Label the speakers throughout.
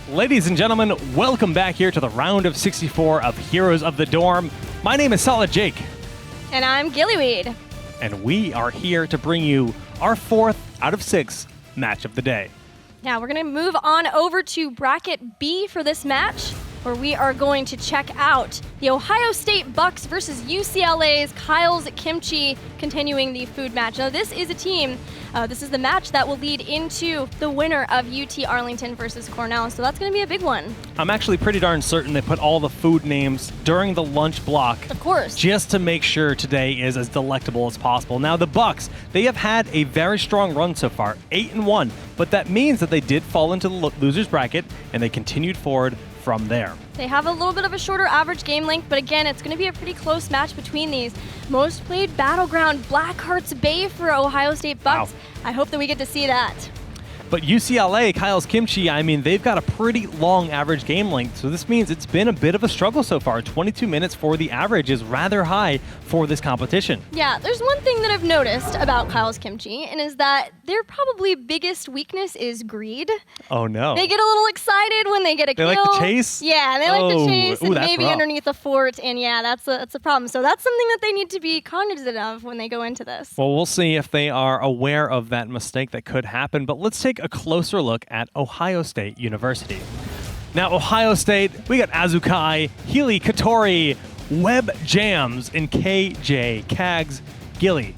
Speaker 1: Ladies and gentlemen, welcome back here to the round of 64 of Heroes of the Dorm. My name is SolidJake.
Speaker 2: And I'm Gillyweed.
Speaker 1: And we are here to bring you our 4th out of 6 match of the day.
Speaker 2: Now we're going to move on over to bracket B for this match, where we are going to check out the Ohio State Bucks versus UCLA's Kyle's Kimchi, continuing the food match. Now this is a team, this is the match that will lead into the winner of UT Arlington versus Cornell, so that's going to be a big one.
Speaker 1: I'm actually pretty darn certain they put all the food names during the lunch block.
Speaker 2: Of course.
Speaker 1: Just to make sure today is as delectable as possible. Now the Bucks, they have had a very strong run so far, 8-1, but that means that they did fall into the loser's bracket and they continued forward from there.
Speaker 2: They have a little bit of a shorter average game length, but again, it's going to be a pretty close match between these. Most played battleground, Blackheart's Bay for Ohio State Bucks.
Speaker 1: Wow.
Speaker 2: I hope that we get to see that.
Speaker 1: But UCLA, Kyle's Kimchi, I mean, they've got a pretty long average game length, so this means it's been a bit of a struggle so far. 22 minutes for the average is rather high for this competition.
Speaker 2: Yeah, there's one thing that I've noticed about Kyle's Kimchi, and is that their probably biggest weakness is greed.
Speaker 1: Oh, no.
Speaker 2: They get a little excited when they get a kill.
Speaker 1: They like to chase?
Speaker 2: Yeah, they like to chase and
Speaker 1: that's
Speaker 2: maybe
Speaker 1: rough.
Speaker 2: underneath a fort, and yeah, that's a problem. So that's something that they need to be cognizant of when they go into this.
Speaker 1: Well, we'll see if they are aware of that mistake that could happen, but let's take a closer look at Ohio State University. Now, Ohio State, we got Azukai, Healy, Katori, Web Jams, and KJ, Kags, Gilly.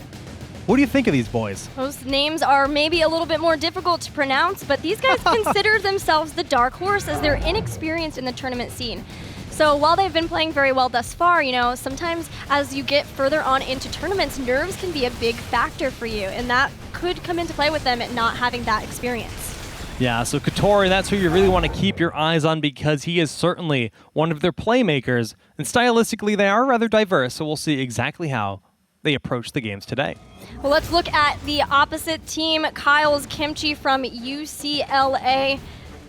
Speaker 1: What do you think of these boys?
Speaker 2: Those names are maybe a little bit more difficult to pronounce, but these guys consider themselves the dark horse as they're inexperienced in the tournament scene. So while they've been playing very well thus far, you know, sometimes as you get further on into tournaments, nerves can be a big factor for you, and that could come into play with them at not having that experience.
Speaker 1: Yeah, so Katori, that's who you really want to keep your eyes on because he is certainly one of their playmakers, and stylistically they are rather diverse, so we'll see exactly how they approach the games today.
Speaker 2: Well, let's look at the opposite team, Kyle's Kimchi from UCLA.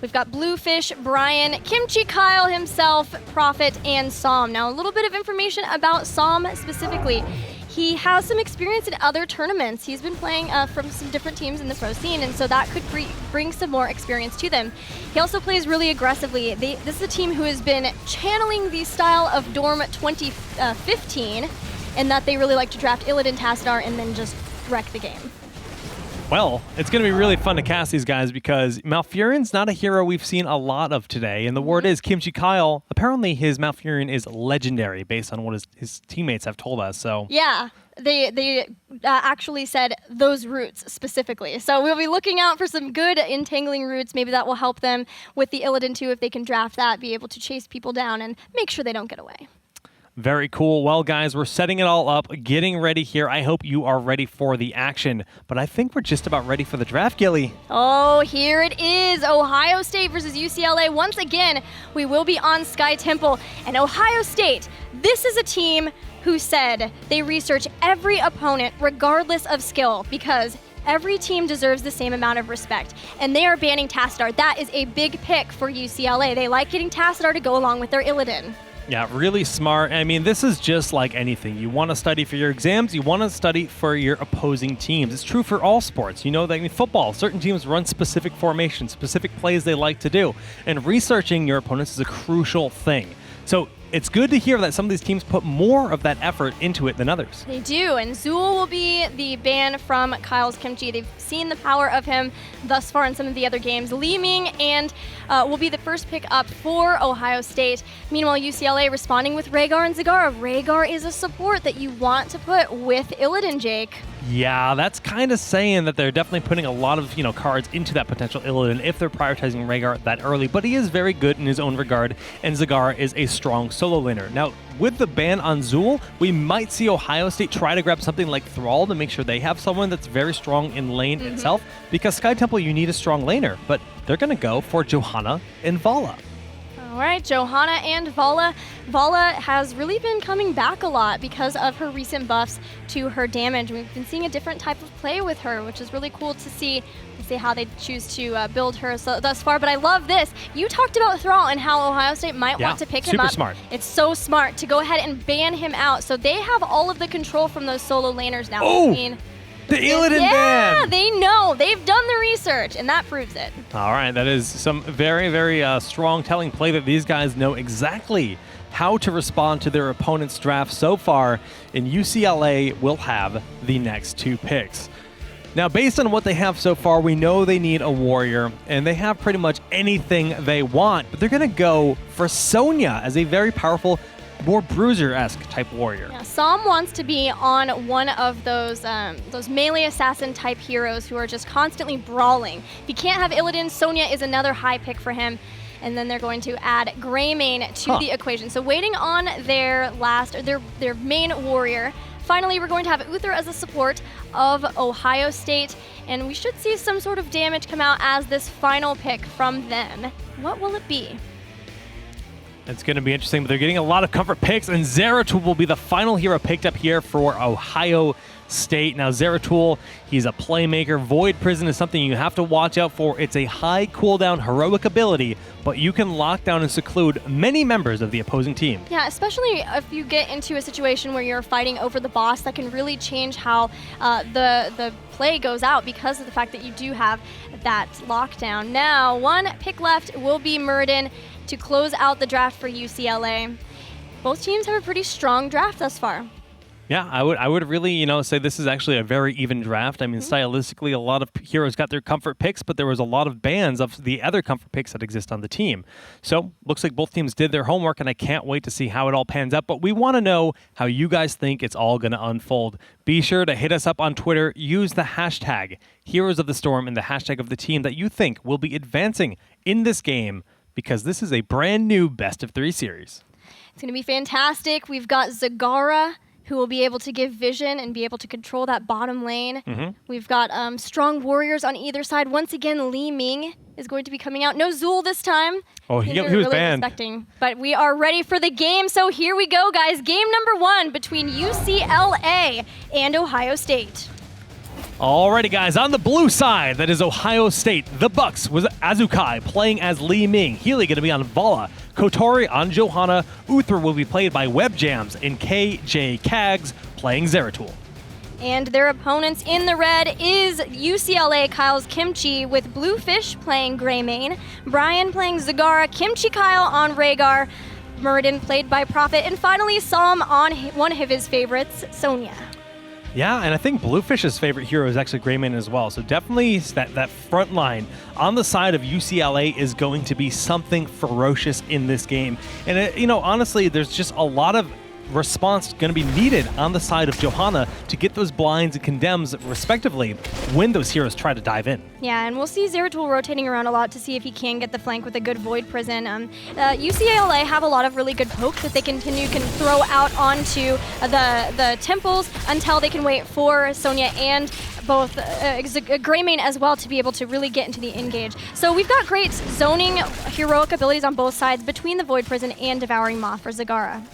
Speaker 2: We've got Bluefish, Brian, Kimchi Kyle himself, Prophet, and Som. Now, a little bit of information about Som specifically. He has some experience in other tournaments. He's been playing from some different teams in the pro scene, and so that could bring some more experience to them. He also plays really aggressively. This is a team who has been channeling the style of Dorm 2015, and that they really like to draft Illidan Tassadar and then just wreck the game.
Speaker 1: Well, it's going to be really fun to cast these guys because Malfurion's not a hero we've seen a lot of today. And the word is Kimchi Kyle, apparently his Malfurion is legendary based on what his teammates have told us. So
Speaker 2: yeah, they actually said those roots specifically. So we'll be looking out for some good entangling roots. Maybe that will help them with the Illidan too if they can draft that, be able to chase people down and make sure they don't get away.
Speaker 1: Very cool. Well, guys, we're setting it all up, getting ready here. I hope you are ready for the action, but I think we're just about ready for the draft, Gilly.
Speaker 2: Oh, here it is. Ohio State versus UCLA. Once again, we will be on Sky Temple. And Ohio State, this is a team who said they research every opponent regardless of skill because every team deserves the same amount of respect. And they are banning Tassadar. That is a big pick for UCLA. They like getting Tassadar to go along with their Illidan.
Speaker 1: Yeah, really smart. I mean, this is just like anything. You want to study for your exams, you want to study for your opposing teams. It's true for all sports. You know, that in football, certain teams run specific formations, specific plays they like to do. And researching your opponents is a crucial thing. So it's good to hear that some of these teams put more of that effort into it than others.
Speaker 2: They do, and Zool will be the ban from Kyle's Kimchi. They've seen the power of him thus far in some of the other games. Li Ming and will be the first pick up for Ohio State. Meanwhile, UCLA responding with Rhaegar and Zagara. Rhaegar is a support that you want to put with Illidan, Jake.
Speaker 1: Yeah, that's kind of saying that they're definitely putting a lot of, cards into that potential Illidan if they're prioritizing Rhaegar that early, but he is very good in his own regard, and Zagara is a strong solo laner. Now, with the ban on Zool, we might see Ohio State try to grab something like Thrall to make sure they have someone that's very strong in lane itself, because Sky Temple, you need a strong laner, but they're going to go for Johanna and Vala.
Speaker 2: All right, Johanna and Vala. Vala has really been coming back a lot because of her recent buffs to her damage. We've been seeing a different type of play with her, which is really cool to see. We'll see how they choose to build her thus far. But I love this. You talked about Thrall and how Ohio State might want to pick him up.
Speaker 1: Super smart.
Speaker 2: It's so smart to go ahead and ban him out. So they have all of the control from those solo laners now.
Speaker 1: Oh.
Speaker 2: I mean,
Speaker 1: The Illidan ban!
Speaker 2: Yeah, they know. They've done the research, and that proves it.
Speaker 1: All right, that is some very, very strong telling play that these guys know exactly how to respond to their opponent's draft so far, and UCLA will have the next 2 picks. Now, based on what they have so far, we know they need a warrior, and they have pretty much anything they want, but they're going to go for Sonya as a very powerful, more bruiser-esque type warrior.
Speaker 2: Yeah, Som wants to be on one of those melee assassin type heroes who are just constantly brawling. If you can't have Illidan, Sonya is another high pick for him. And then they're going to add Greymane to the equation. So waiting on their main warrior. Finally, we're going to have Uther as a support of Ohio State, and we should see some sort of damage come out as this final pick from them. What will it be?
Speaker 1: It's going to be interesting, but they're getting a lot of comfort picks, and Zeratul will be the final hero picked up here for Ohio State. Now, Zeratul, he's a playmaker. Void Prison is something you have to watch out for. It's a high cooldown heroic ability, but you can lock down and seclude many members of the opposing team.
Speaker 2: Yeah, especially if you get into a situation where you're fighting over the boss, that can really change how the play goes out because of the fact that you do have that lockdown. Now, 1 pick left will be Muradin to close out the draft for UCLA. Both teams have a pretty strong draft thus far.
Speaker 1: Yeah, I would really, say this is actually a very even draft. I mean, stylistically, a lot of heroes got their comfort picks, but there was a lot of bans of the other comfort picks that exist on the team. So, looks like both teams did their homework, and I can't wait to see how it all pans out. But we want to know how you guys think it's all going to unfold. Be sure to hit us up on Twitter. Use the hashtag Heroes of the Storm and the hashtag of the team that you think will be advancing in this game, because this is a brand new best of 3 series.
Speaker 2: It's going to be fantastic. We've got Zagara, who will be able to give vision and be able to control that bottom lane. We've got strong warriors on either side. Once again, Li Ming is going to be coming out. No Zul this time.
Speaker 1: Oh, he was
Speaker 2: really
Speaker 1: banned.
Speaker 2: But we are ready for the game, so here we go, guys. Game number 1 between UCLA and Ohio State.
Speaker 1: Alrighty, guys, on the blue side, that is Ohio State. The Bucks was Azukai playing as Li Ming. Healy going to be on Vala. Kotori on Johanna. Uther will be played by Webjams, and KJ Kags playing Zeratul.
Speaker 2: And their opponents in the red is UCLA Kyle's Kimchi with Bluefish playing Greymane, Brian playing Zagara, Kimchi Kyle on Rhaegar, Muradin played by Prophet, and finally Som on one of his favorites, Sonya.
Speaker 1: Yeah, and I think Bluefish's favorite hero is actually Greymane as well. So definitely that front line on the side of UCLA is going to be something ferocious in this game. And, honestly, there's just a lot of response going to be needed on the side of Johanna to get those blinds and condemns, respectively, when those heroes try to dive in.
Speaker 2: Yeah, and we'll see Zeratul rotating around a lot to see if he can get the flank with a good Void Prison. UCLA have a lot of really good pokes that they can throw out onto the temples until they can wait for Sonya and both Greymane as well to be able to really get into the engage. So we've got great zoning heroic abilities on both sides between the Void Prison and Devouring Maw for Zagara.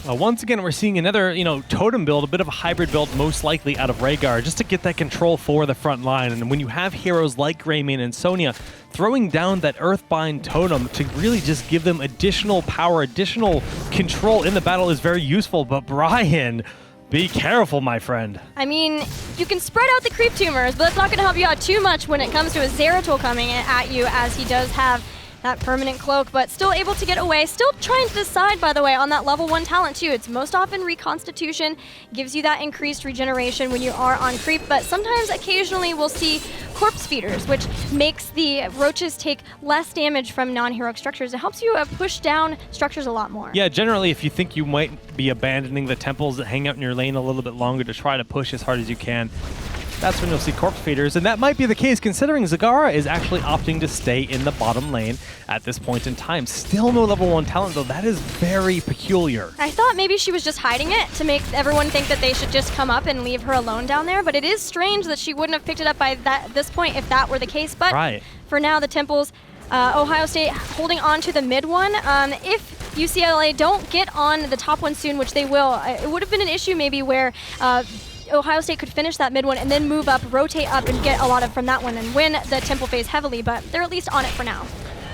Speaker 1: Once again, we're seeing another, totem build, a bit of a hybrid build, most likely out of Rhaegar, just to get that control for the front line. And when you have heroes like Greymane and Sonya throwing down that Earthbind totem to really just give them additional power, additional control in the battle is very useful. But Brian, be careful, my friend.
Speaker 2: I mean, you can spread out the creep tumors, but that's not going to help you out too much when it comes to a Zeratul coming at you, as he does have that permanent cloak, but still able to get away. Still trying to decide, by the way, on that level 1 talent too. It's most often Reconstitution, gives you that increased regeneration when you are on creep, but sometimes occasionally we'll see Corpse Feeders, which makes the roaches take less damage from non-heroic structures. It helps you push down structures a lot more.
Speaker 1: Yeah, generally if you think you might be abandoning the temples that hang out in your lane a little bit longer to try to push as hard as you can, that's when you'll see Corpse Feeders, and that might be the case considering Zagara is actually opting to stay in the bottom lane at this point in time. Still no level 1 talent, though. That is very peculiar.
Speaker 2: I thought maybe she was just hiding it to make everyone think that they should just come up and leave her alone down there, but it is strange that she wouldn't have picked it up by this point if that were the case. But for now, the temples, Ohio State holding on to the mid one. If UCLA don't get on the top one soon, which they will, it would have been an issue maybe where Ohio State could finish that mid one and then move up, rotate up, and get a lot from that one and win the temple phase heavily, but they're at least on it for now.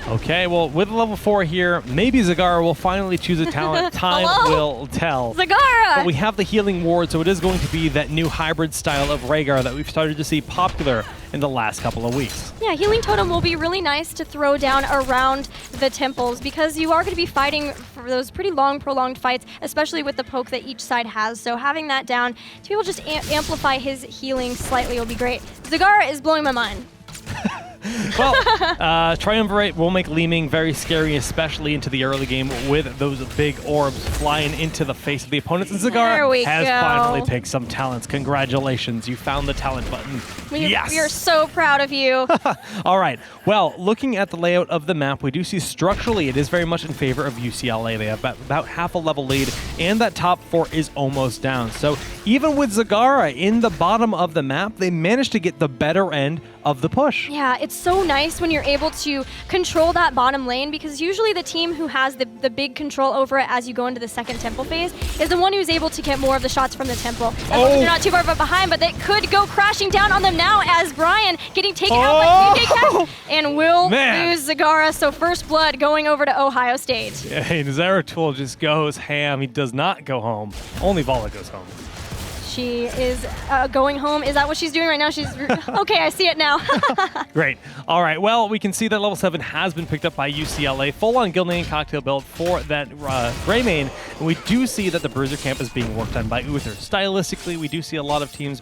Speaker 1: Okay, well, with level 4 here, maybe Zagara will finally choose a talent. Time will tell.
Speaker 2: Zagara!
Speaker 1: But we have the Healing Ward, so it is going to be that new hybrid style of Rhaegar that we've started to see popular in the last couple of weeks.
Speaker 2: Yeah, Healing Totem will be really nice to throw down around the temples because you are going to be fighting for those pretty long, prolonged fights, especially with the poke that each side has. So having that down to be able to just amplify his healing slightly will be great. Zagara is blowing my mind.
Speaker 1: Well, Triumvirate will make Leeming very scary, especially into the early game with those big orbs flying into the face of the opponents. And Zagara has finally picked some talents. Congratulations, you found the talent button. Yes!
Speaker 2: We are so proud of you.
Speaker 1: All right, well, looking at the layout of the map, we do see structurally it is very much in favor of UCLA. They have about half a level lead, and that top 4 is almost down. So even with Zagara in the bottom of the map, they managed to get the better end of the push.
Speaker 2: Yeah, it's so nice when you're able to control that bottom lane because usually the team who has the big control over it as you go into the second temple phase is the one who's able to get more of the shots from the temple. They're not too far behind, but they could go crashing down on them now as Brian getting taken out by TK and will lose Zagara. So first blood going over to Ohio State.
Speaker 1: Yeah, and Zeratul just goes ham. He does not go home. Only Vala goes home.
Speaker 2: She is going home. Is that what she's doing right now? She's okay, I see it now.
Speaker 1: Great. All right, well, we can see that level 7 has been picked up by UCLA. Full-on Gildan cocktail build for that Greymane. And we do see that the Bruiser camp is being worked on by Uther. Stylistically, we do see a lot of teams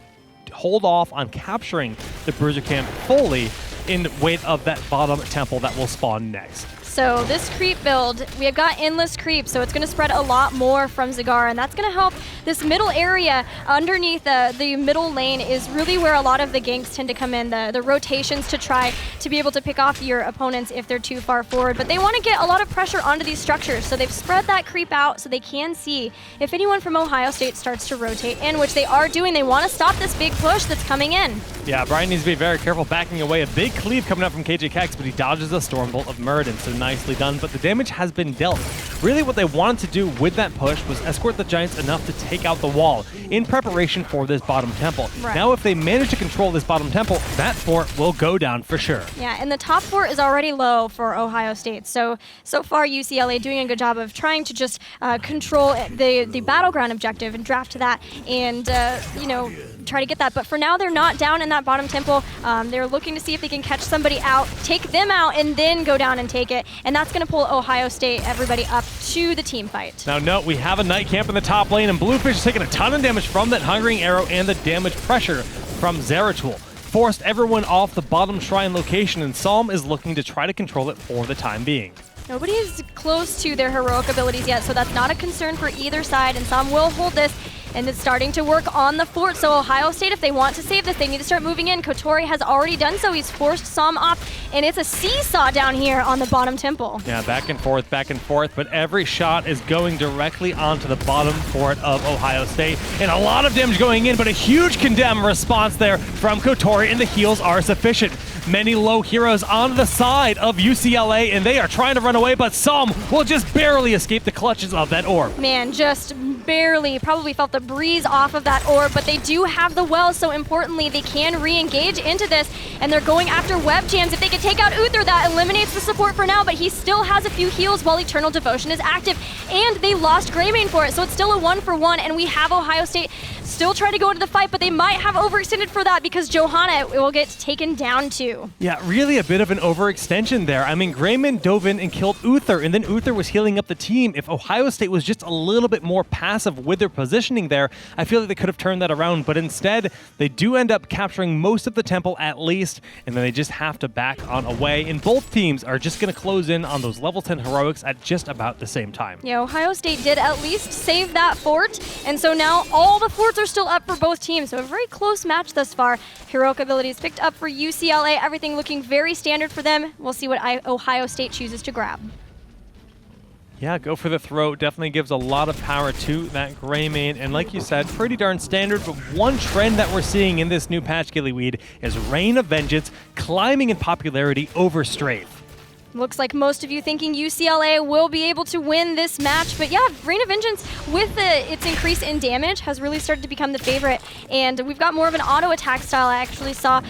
Speaker 1: hold off on capturing the Bruiser camp fully in wait of that bottom temple that will spawn next.
Speaker 2: So this creep build, we have got endless creep, so it's going to spread a lot more from Zagara, and that's going to help this middle area underneath the middle lane is really where a lot of the ganks tend to come in, the rotations to try to be able to pick off your opponents if they're too far forward. But they want to get a lot of pressure onto these structures, so they've spread that creep out so they can see if anyone from Ohio State starts to rotate in, which they are doing. They want to stop this big push that's coming in.
Speaker 1: Yeah, Brian needs to be very careful backing away. A big cleave coming up from KJ Kex, but he dodges a Stormbolt of Muradin, so nicely done. But the damage has been dealt. Really what they wanted to do with that push was escort the Giants enough to take out the wall in preparation for this bottom temple.
Speaker 2: Right.
Speaker 1: Now if they manage to control this bottom temple, that fort will go down for sure.
Speaker 2: Yeah, and the top fort is already low for Ohio State. So far UCLA doing a good job of trying to just control the battleground objective and draft to that and, try to get that. But for now, they're not down in that bottom temple. They're looking to see if they can catch somebody out, take them out, and then go down and take it. And that's going to pull Ohio State, everybody up to the team fight.
Speaker 1: Now note, we have a Night Camp in the top lane, and Bluefish is taking a ton of damage from that Hungering Arrow and the damage pressure from Zeratul. Forced everyone off the bottom shrine location, and Psalm is looking to try to control it for the time being.
Speaker 2: Nobody is close to their heroic abilities yet, so that's not a concern for either side, and Psalm will hold this. And it's starting to work on the fort. So Ohio State, if they want to save this, they need to start moving in. Kotori has already done so. He's forced Psalm off, and it's a seesaw down here on the bottom temple.
Speaker 1: Yeah, back and forth, but every shot is going directly onto the bottom fort of Ohio State. And a lot of damage going in, but a huge condemn response there from Kotori, and the heals are sufficient. Many low heroes on the side of UCLA, and they are trying to run away, but Psalm will just barely escape the clutches of that orb.
Speaker 2: Man, just barely. Probably felt the breeze off of that orb, but they do have the well, so importantly, they can re-engage into this, and they're going after web jams. If they can take out Uther, that eliminates the support for now, but he still has a few heals while Eternal Devotion is active, and they lost Greymane for it, so it's still a 1-for-1, and we have Ohio State still trying to go into the fight, but they might have overextended for that because Johanna will get taken down too.
Speaker 1: Yeah, really a bit of an overextension there. I mean, Greymane dove in and killed Uther, and then Uther was healing up the team. If Ohio State was just a little bit more passive with their positioning there, I feel like they could have turned that around, but instead, they do end up capturing most of the temple at least, and then they just have to back on away, and both teams are just going to close in on those level 10 heroics at just about the same time.
Speaker 2: Yeah, Ohio State did at least save that fort, and so now all the forts are still up for both teams, so a very close match thus far. Heroic abilities picked up for UCLA, everything looking very standard for them. We'll see what Ohio State chooses to grab.
Speaker 1: Yeah, go for the throw. Definitely gives a lot of power to that Greymane. And like you said, pretty darn standard. But one trend that we're seeing in this new patch, Gillyweed, is Reign of Vengeance climbing in popularity over Strafe.
Speaker 2: Looks like most of you thinking UCLA will be able to win this match, but yeah, Rain of Vengeance with its increase in damage has really started to become the favorite, and we've got more of an auto attack style. I actually saw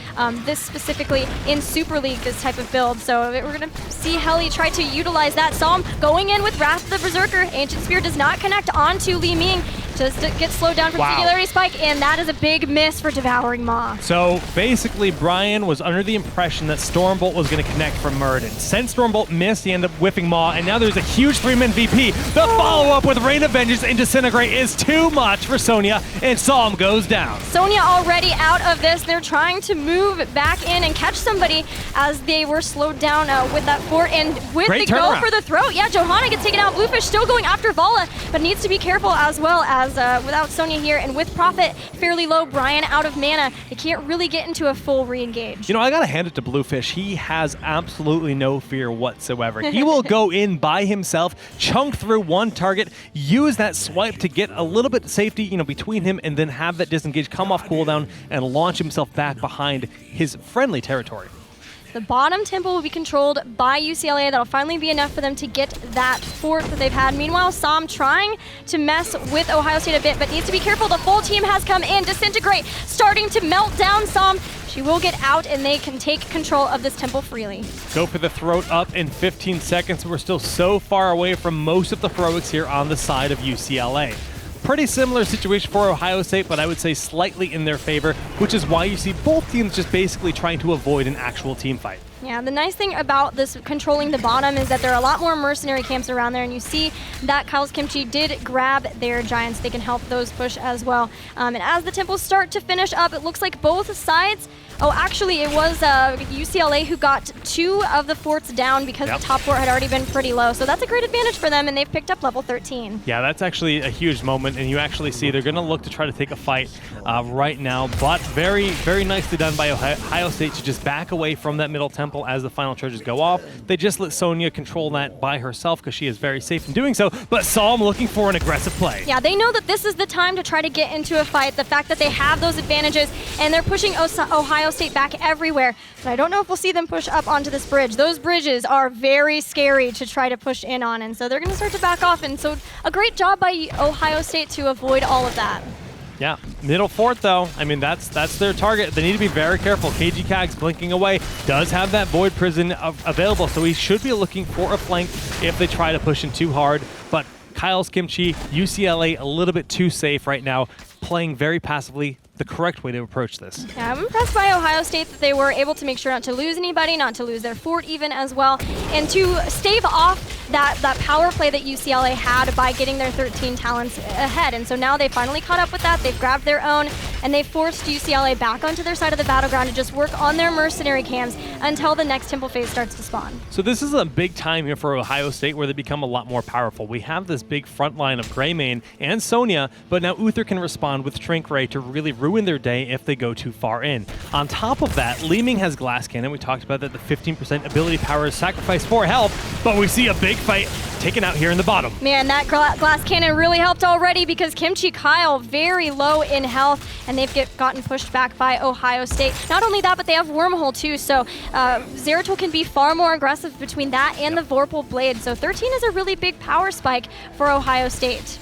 Speaker 2: this specifically in Super League, this type of build, so we're going to see Helly try to utilize that. Psalm going in with Wrath of the Berserker. Ancient Spear does not connect onto Li Ming, just gets slowed down from Singularity Spike, and that is a big miss for Devouring Maw.
Speaker 1: So basically, Brian was under the impression that Stormbolt was going to connect from Murden. Since Stormbolt missed, he ended up whiffing Maw, and now there's a huge 3-man VP. The follow-up with Rain of Vengeance and Disintegrate is too much for Sonya, and Psalm goes down.
Speaker 2: Sonya already out of this. They're trying to move back in and catch somebody as they were slowed down with that fort, and with the go for the throat. Yeah, Johanna gets taken out. Bluefish still going after Vala, but needs to be careful as well as without Sonya here, and with Prophet fairly low, Brian out of mana, they can't really get into a full re-engage.
Speaker 1: You know, I gotta hand it to Bluefish. He has absolutely no fear whatsoever. He will go in by himself, chunk through one target, use that swipe to get a little bit of safety, you know, between him, and then have that disengage come off cooldown and launch himself back behind his friendly territory.
Speaker 2: The bottom temple will be controlled by UCLA. That'll finally be enough for them to get that fort that they've had. Meanwhile, Psalm trying to mess with Ohio State a bit, but needs to be careful. The full team has come in. Disintegrate starting to melt down Psalm. She will get out, and they can take control of this temple freely.
Speaker 1: Go for the throat up in 15 seconds. We're still so far away from most of the heroics here on the side of UCLA. Pretty similar situation for Ohio State, but I would say slightly in their favor, which is why you see both teams just basically trying to avoid an actual team fight.
Speaker 2: Yeah, the nice thing about this controlling the bottom is that there are a lot more mercenary camps around there, and you see that Kyle's Kimchi did grab their giants. They can help those push as well. And as the temples start to finish up, it looks like both sides. Oh, actually, it was UCLA who got 2 of the forts down because the top fort had already been pretty low. So that's a great advantage for them, and they've picked up level 13.
Speaker 1: Yeah, that's actually a huge moment, and you actually see they're going to look to try to take a fight right now. But very, very nicely done by Ohio State to just back away from that middle temple as the final charges go off. They just let Sonya control that by herself because she is very safe in doing so. But Psalm looking for an aggressive play.
Speaker 2: Yeah, they know that this is the time to try to get into a fight. The fact that they have those advantages, and they're pushing Ohio State back everywhere. But I don't know if we'll see them push up onto this bridge. Those bridges are very scary to try to push in on, and so they're going to start to back off. And so a great job by Ohio State to avoid all of that.
Speaker 1: Yeah, middle fort though, I mean, that's their target. They need to be very careful. KG Kag's blinking away, does have that Void Prison available, so he should be looking for a flank if they try to push in too hard. But Kyle's Kimchi, UCLA a little bit too safe right now, playing very passively, the correct way to approach this.
Speaker 2: Yeah, I'm impressed by Ohio State that they were able to make sure not to lose anybody, not to lose their fort even as well, and to stave off that power play that UCLA had by getting their 13 talents ahead. And so now they finally caught up with that. They've grabbed their own, and they forced UCLA back onto their side of the battleground to just work on their mercenary cams until the next temple phase starts to spawn.
Speaker 1: So this is a big time here for Ohio State where they become a lot more powerful. We have this big front line of Greymane and Sonya, but now Uther can respond with Trinkray to really ruin their day if they go too far in. On top of that, Li Ming has Glass Cannon. We talked about that the 15% ability power is sacrificed for health, but we see a big fight taken out here in the bottom.
Speaker 2: Man, that Glass Cannon really helped already because Kimchi Kyle very low in health, and they've gotten pushed back by Ohio State. Not only that, but they have Wormhole too, so Zeratul can be far more aggressive between that and the Vorpal Blade. So 13 is a really big power spike for Ohio State.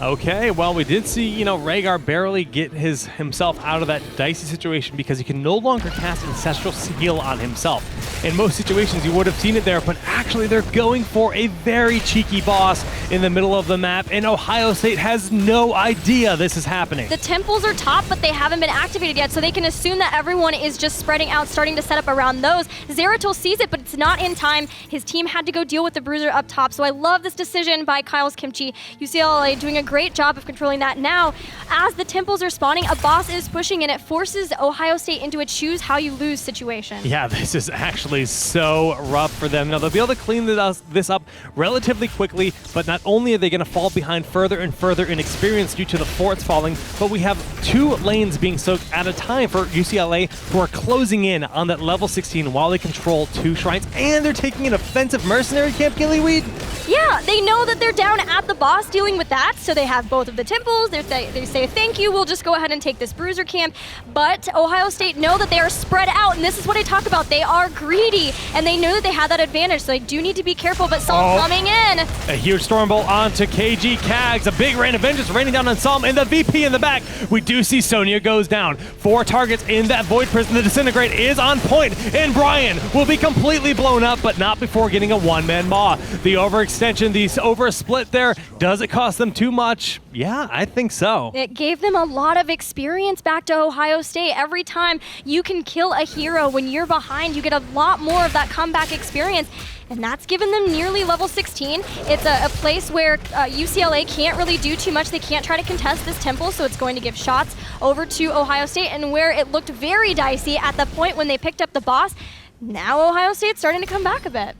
Speaker 1: Okay, well, we did see, you know, Rhaegar barely get himself out of that dicey situation because he can no longer cast Ancestral Seal on himself. In most situations, you would have seen it there, but actually they're going for a very cheeky boss in the middle of the map, and Ohio State has no idea this is happening.
Speaker 2: The temples are top, but they haven't been activated yet, so they can assume that everyone is just spreading out, starting to set up around those. Zeratul sees it, but it's not in time. His team had to go deal with the Bruiser up top, so I love this decision by Kyle's Kimchi. UCLA doing a great job of controlling that. Now, as the temples are spawning, a boss is pushing, and it forces Ohio State into a choose how you lose situation.
Speaker 1: Yeah, this is actually so rough for them. Now, they'll be able to clean this up relatively quickly, but not only are they going to fall behind further and further in experience due to the forts falling, but we have 2 lanes being soaked at a time for UCLA who are closing in on that level 16 while they control 2 shrines, and they're taking an offensive mercenary camp, Gillyweed.
Speaker 2: Yeah, they know that they're down at the boss dealing with that, so They have both of the temples. They say, thank you, we'll just go ahead and take this bruiser camp. But Ohio State know that they are spread out, and this is what I talk about. They are greedy, and they know that they have that advantage, so they do need to be careful, but Psalm coming in.
Speaker 1: A huge storm bolt onto KG Kags. A big rain of vengeance raining down on Psalm, and the VP in the back. We do see Sonya goes down. 4 targets in that Void Prison. The Disintegrate is on point, and Brian will be completely blown up, but not before getting a one-man maw. The overextension, the over-split there, does it cost them too much? Yeah, I think so.
Speaker 2: It gave them a lot of experience back to Ohio State. Every time you can kill a hero when you're behind, you get a lot more of that comeback experience. And that's given them nearly level 16. It's a place where UCLA can't really do too much. They can't try to contest this temple, so it's going to give shots over to Ohio State. And where it looked very dicey at the point when they picked up the boss, now Ohio State's starting to come back a bit.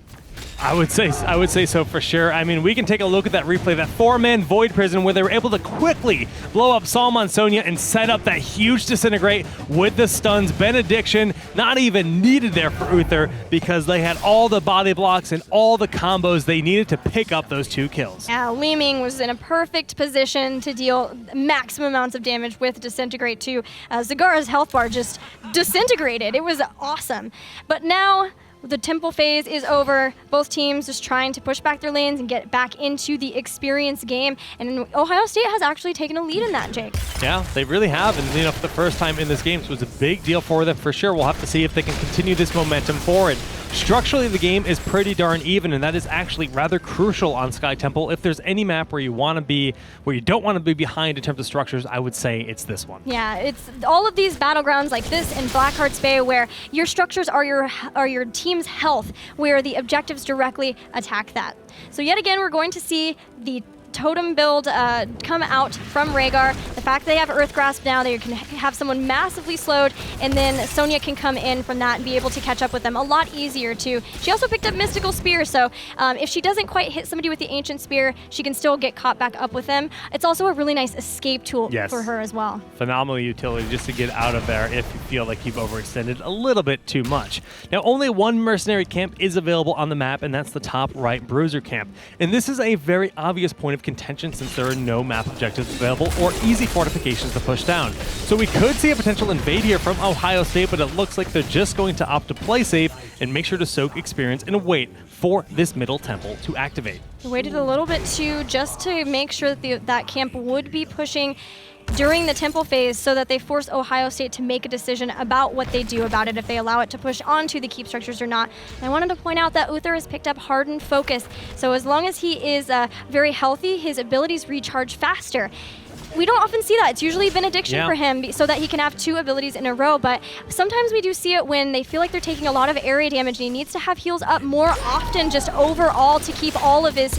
Speaker 1: I would say so for sure. I mean, we can take a look at that replay, that 4-man Void Prison where they were able to quickly blow up Psalm on Sonya and set up that huge Disintegrate with the stuns. Benediction not even needed there for Uther because they had all the body blocks and all the combos they needed to pick up those 2 kills.
Speaker 2: Yeah, Li Ming was in a perfect position to deal maximum amounts of damage with Disintegrate too. Zagara's health bar just disintegrated. It was awesome. But now the temple phase is over. Both teams just trying to push back their lanes and get back into the experience game. And Ohio State has actually taken a lead in that, Jake.
Speaker 1: Yeah, they really have. And for the first time in this game, so it was a big deal for them for sure. We'll have to see if they can continue this momentum forward. Structurally, the game is pretty darn even, and that is actually rather crucial on Sky Temple. If there's any map where you don't want to be behind in terms of structures, I would say it's this one.
Speaker 2: Yeah, it's all of these battlegrounds like this in Blackheart's Bay where your structures are your team's health, where the objectives directly attack that. So yet again, we're going to see the totem build come out from Rhaegar. The fact that they have Earth Grasp now, they can have someone massively slowed, and then Sonya can come in from that and be able to catch up with them a lot easier too. She also picked up Mystical Spear, so if she doesn't quite hit somebody with the Ancient Spear, she can still get caught back up with them. It's also a really nice escape tool for her as well.
Speaker 1: Phenomenal utility just to get out of there if you feel like you've overextended a little bit too much. Now, only one mercenary camp is available on the map, and that's the top right Bruiser camp. And this is a very obvious point of contention since there are no map objectives available or easy fortifications to push down. So we could see a potential invade here from Ohio State, but it looks like they're just going to opt to play safe and make sure to soak experience and wait for this middle temple to activate.
Speaker 2: They waited a little bit too, just to make sure that that camp would be pushing during the temple phase so that they force Ohio State to make a decision about what they do about it, if they allow it to push onto the keep structures or not. And I wanted to point out that Uther has picked up Hardened Focus, so as long as he is very healthy, his abilities recharge faster. We don't often see that. It's usually Benediction for him so that he can have 2 abilities in a row, but sometimes we do see it when they feel like they're taking a lot of area damage and he needs to have heals up more often just overall to keep all of his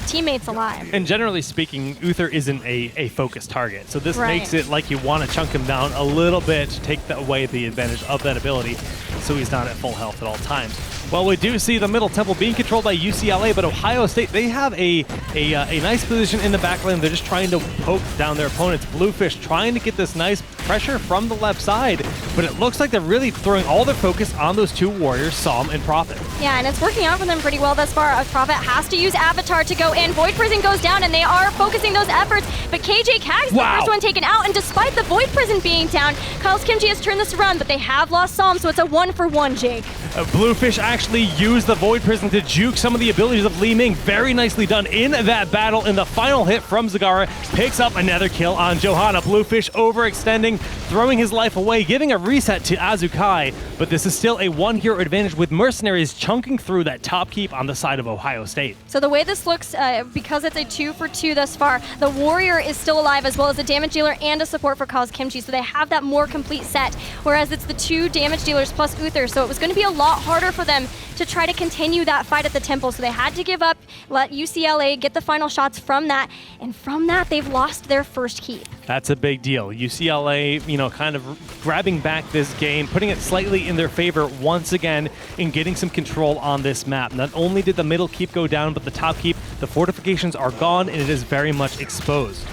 Speaker 2: teammates alive.
Speaker 1: And generally speaking, Uther isn't a focused target, so this makes it like you want to chunk him down a little bit to take away the advantage of that ability so he's not at full health at all times. Well, we do see the middle temple being controlled by UCLA, but Ohio State, they have a nice position in the back lane. They're just trying to poke down their opponents. Bluefish trying to get this nice pressure from the left side, but it looks like they're really throwing all their focus on those 2 warriors, Psalm and Prophet.
Speaker 2: Yeah, and it's working out for them pretty well thus far. Prophet has to use Avatar to go in. Void Prison goes down, and they are focusing those efforts, but KJ Kags, the first one taken out, and despite the Void Prison being down, Kyle's Kimchi has turned this around, but they have lost Psalm, so it's a 1-for-1, Jake.
Speaker 1: Bluefish actually used the Void Prison to juke some of the abilities of Li Ming. Very nicely done in that battle, and the final hit from Zagara picks up another kill on Johanna. Bluefish overextending, throwing his life away, giving a reset to Azukai, but this is still a 1-hero advantage with Mercenaries chunking through that top keep on the side of Ohio State.
Speaker 2: So the way this looks, because it's a 2-for-2 thus far, the warrior is still alive as well as a damage dealer and a support for Kyle's Kimchi, so they have that more complete set, whereas it's the 2 damage dealers plus Uther, so it was going to be a lot harder for them to try to continue that fight at the temple, so they had to give up, let UCLA get the final shots from that, and from that they've lost their first keep.
Speaker 1: That's a big deal. UCLA, kind of grabbing back this game, putting it slightly in their favor once again and getting some control on this map. Not only did the middle keep go down, but the top keep, the fortifications are gone, and it is very much exposed.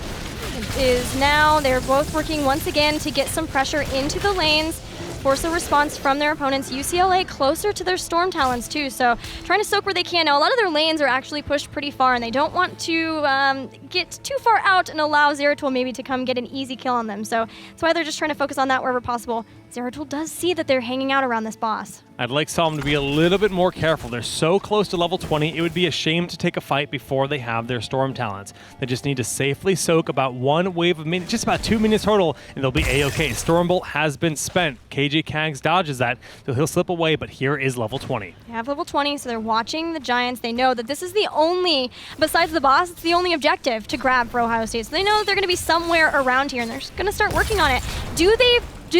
Speaker 2: It is now, they're both working once again to get some pressure into the lanes. force a response from their opponents. UCLA closer to their Storm Talons too, so trying to soak where they can. Now, a lot of their lanes are actually pushed pretty far, and they don't want to get too far out and allow Zeratul maybe to come get an easy kill on them. So that's why they're just trying to focus on that wherever possible. Zeratul does see that they're hanging out around this boss.
Speaker 1: I'd like Solemn to be a little bit more careful. They're so close to level 20, it would be a shame to take a fight before they have their Storm Talents. They just need to safely soak about one wave of minutes, just about 2 minutes total, and they'll be A-okay. Stormbolt has been spent. KJ Kags dodges that, so he'll slip away, but here is level 20.
Speaker 2: They have level 20, so they're watching the Giants. They know that this is the only, besides the boss, it's the only objective to grab for Ohio State. So they know that they're going to be somewhere around here, and they're going to start working on it. Do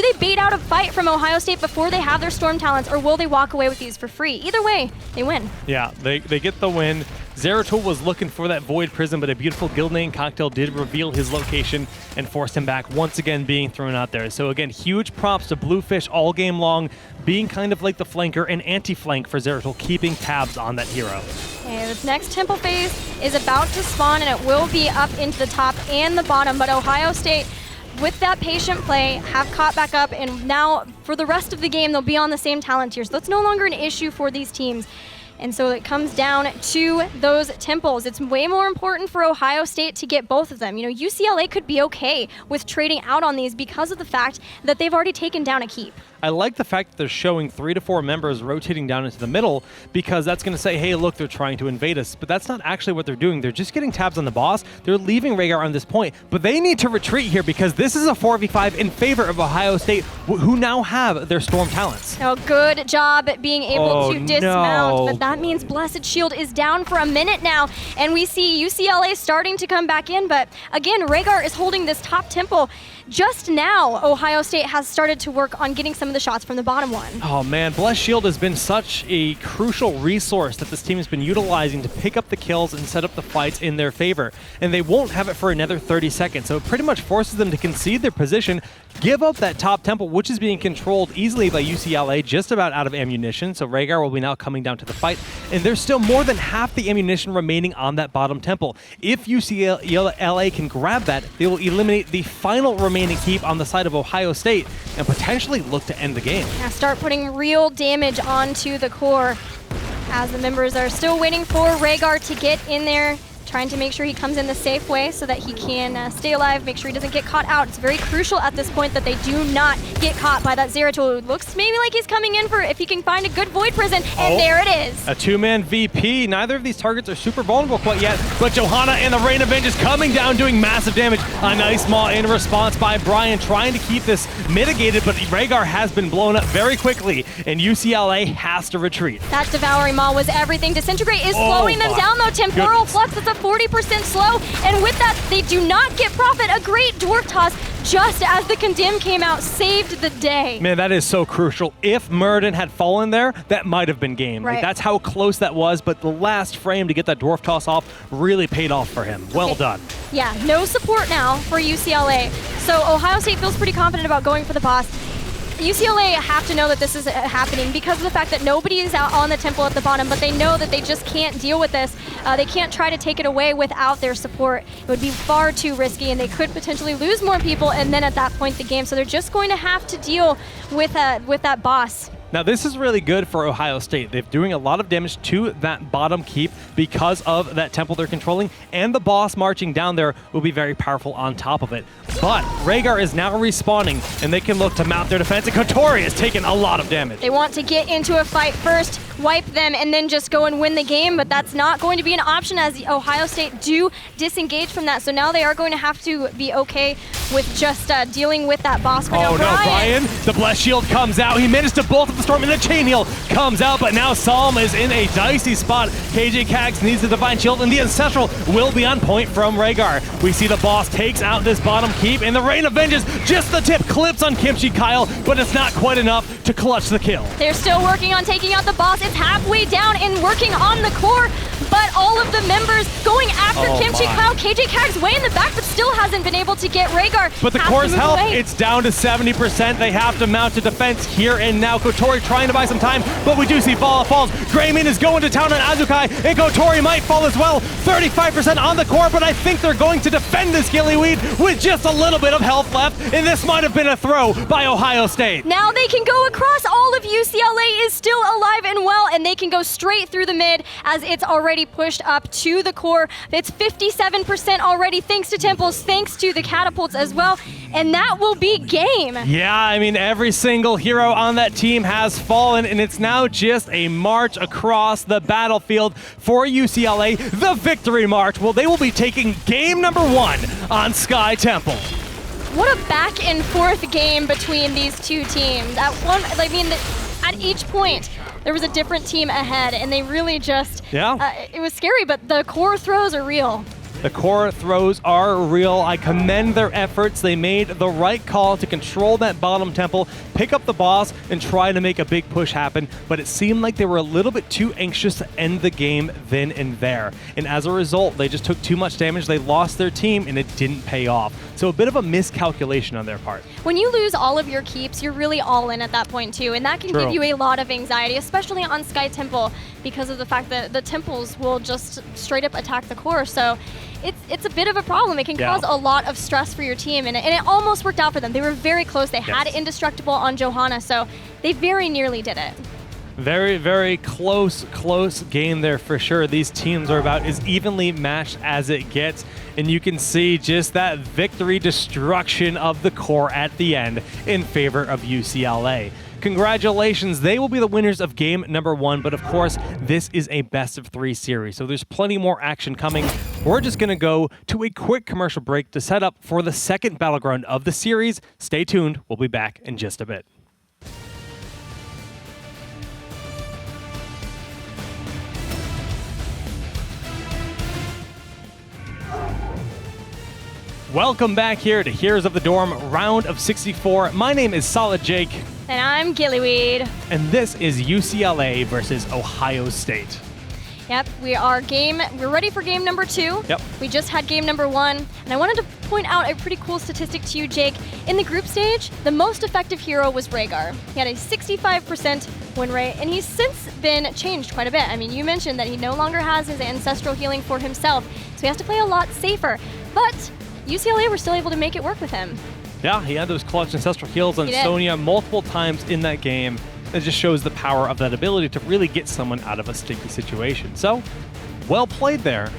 Speaker 2: they bait out a fight from Ohio State before they have their Storm Talents, or will they walk away with these for free? Either way, they win.
Speaker 1: Yeah, they get the win. Zeratul was looking for that Void Prism, but a beautiful Gildan cocktail did reveal his location and forced him back, once again being thrown out there. So again, huge props to Bluefish all game long, being kind of like the flanker and anti-flank for Zeratul, keeping tabs on that hero.
Speaker 2: Okay, this next temple phase is about to spawn, and it will be up into the top and the bottom, but Ohio State, with that patient play, have caught back up, and now for the rest of the game, they'll be on the same talent tier. So that's no longer an issue for these teams. And so it comes down to those temples. It's way more important for Ohio State to get both of them. You know, UCLA could be okay with trading out on these because of the fact that they've already taken down a keep.
Speaker 1: I like the fact that they're showing 3 to 4 members rotating down into the middle, because that's going to say, hey, look, they're trying to invade us. But that's not actually what they're doing. They're just getting tabs on the boss. They're leaving Rhaegar on this point. But they need to retreat here, because this is a 4v5 in favor of Ohio State, who now have their Storm Talents.
Speaker 2: Oh, good job at being able to dismount. But that means Blessed Shield is down for a minute now. And we see UCLA starting to come back in. But again, Rhaegar is holding this top temple. Just now, Ohio State has started to work on getting some of the shots from the bottom one.
Speaker 1: Oh man, Blessed Shield has been such a crucial resource that this team has been utilizing to pick up the kills and set up the fights in their favor. And they won't have it for another 30 seconds, so it pretty much forces them to concede their position, give up that top temple, which is being controlled easily by UCLA, just about out of ammunition. So Rhaegar will be now coming down to the fight, and there's still more than half the ammunition remaining on that bottom temple. If UCLA can grab that, they will eliminate the final remaining keep on the side of Ohio State and potentially look to end the game.
Speaker 2: Yeah, start putting real damage onto the core as the members are still waiting for Rhaegar to get in there, trying to make sure he comes in the safe way so that he can stay alive, make sure he doesn't get caught out. It's very crucial at this point that they do not get caught by that Zeratul, who looks maybe like he's coming in for if he can find a good Void Prison, and there it is.
Speaker 1: A two-man VP. Neither of these targets are super vulnerable quite yet, but Johanna and the Rain of Vengeance coming down, doing massive damage. A nice maul in response by Brian, trying to keep this mitigated, but Rhaegar has been blown up very quickly, and UCLA has to retreat.
Speaker 2: That Devouring Maul was everything. Disintegrate is slowing them down, though. Temporal Flux, it's a 40% slow, and with that, they do not get profit. A great Dwarf Toss, just as the Condemn came out, saved the day.
Speaker 1: Man, that is so crucial. If Muradin had fallen there, that might have been game.
Speaker 2: Right.
Speaker 1: Like, that's how close that was, but the last frame to get that Dwarf Toss off really paid off for him. Well done.
Speaker 2: Yeah, no support now for UCLA. So Ohio State feels pretty confident about going for the boss. UCLA have to know that this is happening because of the fact that nobody is out on the temple at the bottom, but they know that they just can't deal with this. They can't try to take it away without their support. It would be far too risky, and they could potentially lose more people, and then at that point the game. So they're just going to have to deal with that boss.
Speaker 1: Now, this is really good for Ohio State. They're doing a lot of damage to that bottom keep because of that temple they're controlling, and the boss marching down there will be very powerful on top of it. But Rhaegar is now respawning, and they can look to mount their defense, and Kotori has taken a lot of damage.
Speaker 2: They want to get into a fight first, wipe them, and then just go and win the game, but that's not going to be an option as the Ohio State do disengage from that. So now they are going to have to be okay with just dealing with that boss. For now,
Speaker 1: Brian, the Blessed Shield comes out. He managed to bolt up the storm, and the Chain Heal comes out, but now Psalm is in a dicey spot. KJ Kags needs the Divine Shield, and the Ancestral will be on point from Rhaegar. We see the boss takes out this bottom keep, and the Rain of Vengeance, just the tip, clips on Kimchi Kyle, but it's not quite enough to clutch the kill.
Speaker 2: They're still working on taking out the boss. It's halfway down and working on the core, but all of the members going after Kimchi Kyle. KJ Kags way in the back, but still hasn't been able to get Rhaegar.
Speaker 1: But the core's help, it's down to 70%. They have to mount a defense here and now. Kotori trying to buy some time, but we do see Bala falls. Greymane is going to town on Azukai, and Kotori might fall as well. 35% on the core, but I think they're going to defend this Gillyweed with just a little bit of health left, and this might have been a throw by Ohio State.
Speaker 2: Now they can go across. All of UCLA is still alive and well, and they can go straight through the mid as it's already pushed up to the core. It's 57% already, thanks to Temples, thanks to the catapults as well, and that will be game.
Speaker 1: Yeah, I mean, every single hero on that team has fallen, and it's now just a march across the battlefield for UCLA. The victory march. Well, they will be taking game number 1 on Sky Temple.
Speaker 2: What a back and forth game between these two teams. At each point, there was a different team ahead, and they really just, it was scary, but the core throws are real.
Speaker 1: The core throws are real. I commend their efforts. They made the right call to control that bottom temple, pick up the boss, and try to make a big push happen, but it seemed like they were a little bit too anxious to end the game then and there. And as a result, they just took too much damage. They lost their team, and it didn't pay off. So a bit of a miscalculation on their part.
Speaker 2: When you lose all of your keeps, you're really all in at that point too, and that can give you a lot of anxiety, especially on Sky Temple, because of the fact that the temples will just straight up attack the core. So it's a bit of a problem. It can cause a lot of stress for your team, and it almost worked out for them. They were very close. They had Indestructible on Johanna, so they very nearly did it.
Speaker 1: Very, very close game there for sure. These teams are about as evenly matched as it gets, and you can see just that victory destruction of the core at the end in favor of UCLA. Congratulations, they will be the winners of game number 1, but of course, this is a best of 3 series, so there's plenty more action coming. We're just gonna go to a quick commercial break to set up for the second battleground of the series. Stay tuned, we'll be back in just a bit. Welcome back here to Heroes of the Dorm, round of 64. My name is SolidJake.
Speaker 2: And I'm Gillyweed.
Speaker 1: And this is UCLA versus Ohio State.
Speaker 2: Yep, we're ready for game number 2.
Speaker 1: Yep.
Speaker 2: We just had game number 1, and I wanted to point out a pretty cool statistic to you, Jake. In the group stage, the most effective hero was Rhaegar. He had a 65% win rate, and he's since been changed quite a bit. I mean, you mentioned that he no longer has his ancestral healing for himself, so he has to play a lot safer. But UCLA were still able to make it work with him.
Speaker 1: Yeah, he had those clutch ancestral heals on Sonya multiple times in that game. It just shows the power of that ability to really get someone out of a sticky situation. So, well played there.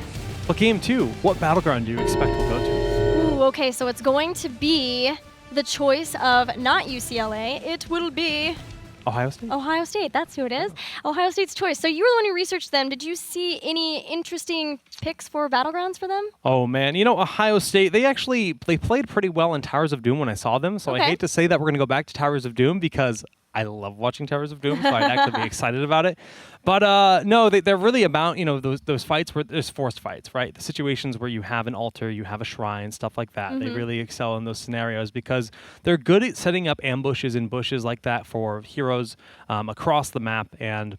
Speaker 1: But game 2, what battleground do you expect we'll go to?
Speaker 2: Ooh, okay, so it's going to be the choice of not UCLA. It will be
Speaker 1: Ohio State?
Speaker 2: Ohio State, that's who it is. Ohio State's choice. So you were the one who researched them. Did you see any interesting picks for battlegrounds for them?
Speaker 1: Oh man, you know, Ohio State, they played pretty well in Towers of Doom when I saw them. So I hate to say that we're going to go back to Towers of Doom because I love watching Towers of Doom, so I'd actually be excited about it. But no, they're really about, you know, those fights where there's forced fights, right? The situations where you have an altar, you have a shrine, stuff like that. They really excel in those scenarios because they're good at setting up ambushes and bushes like that for heroes across the map, and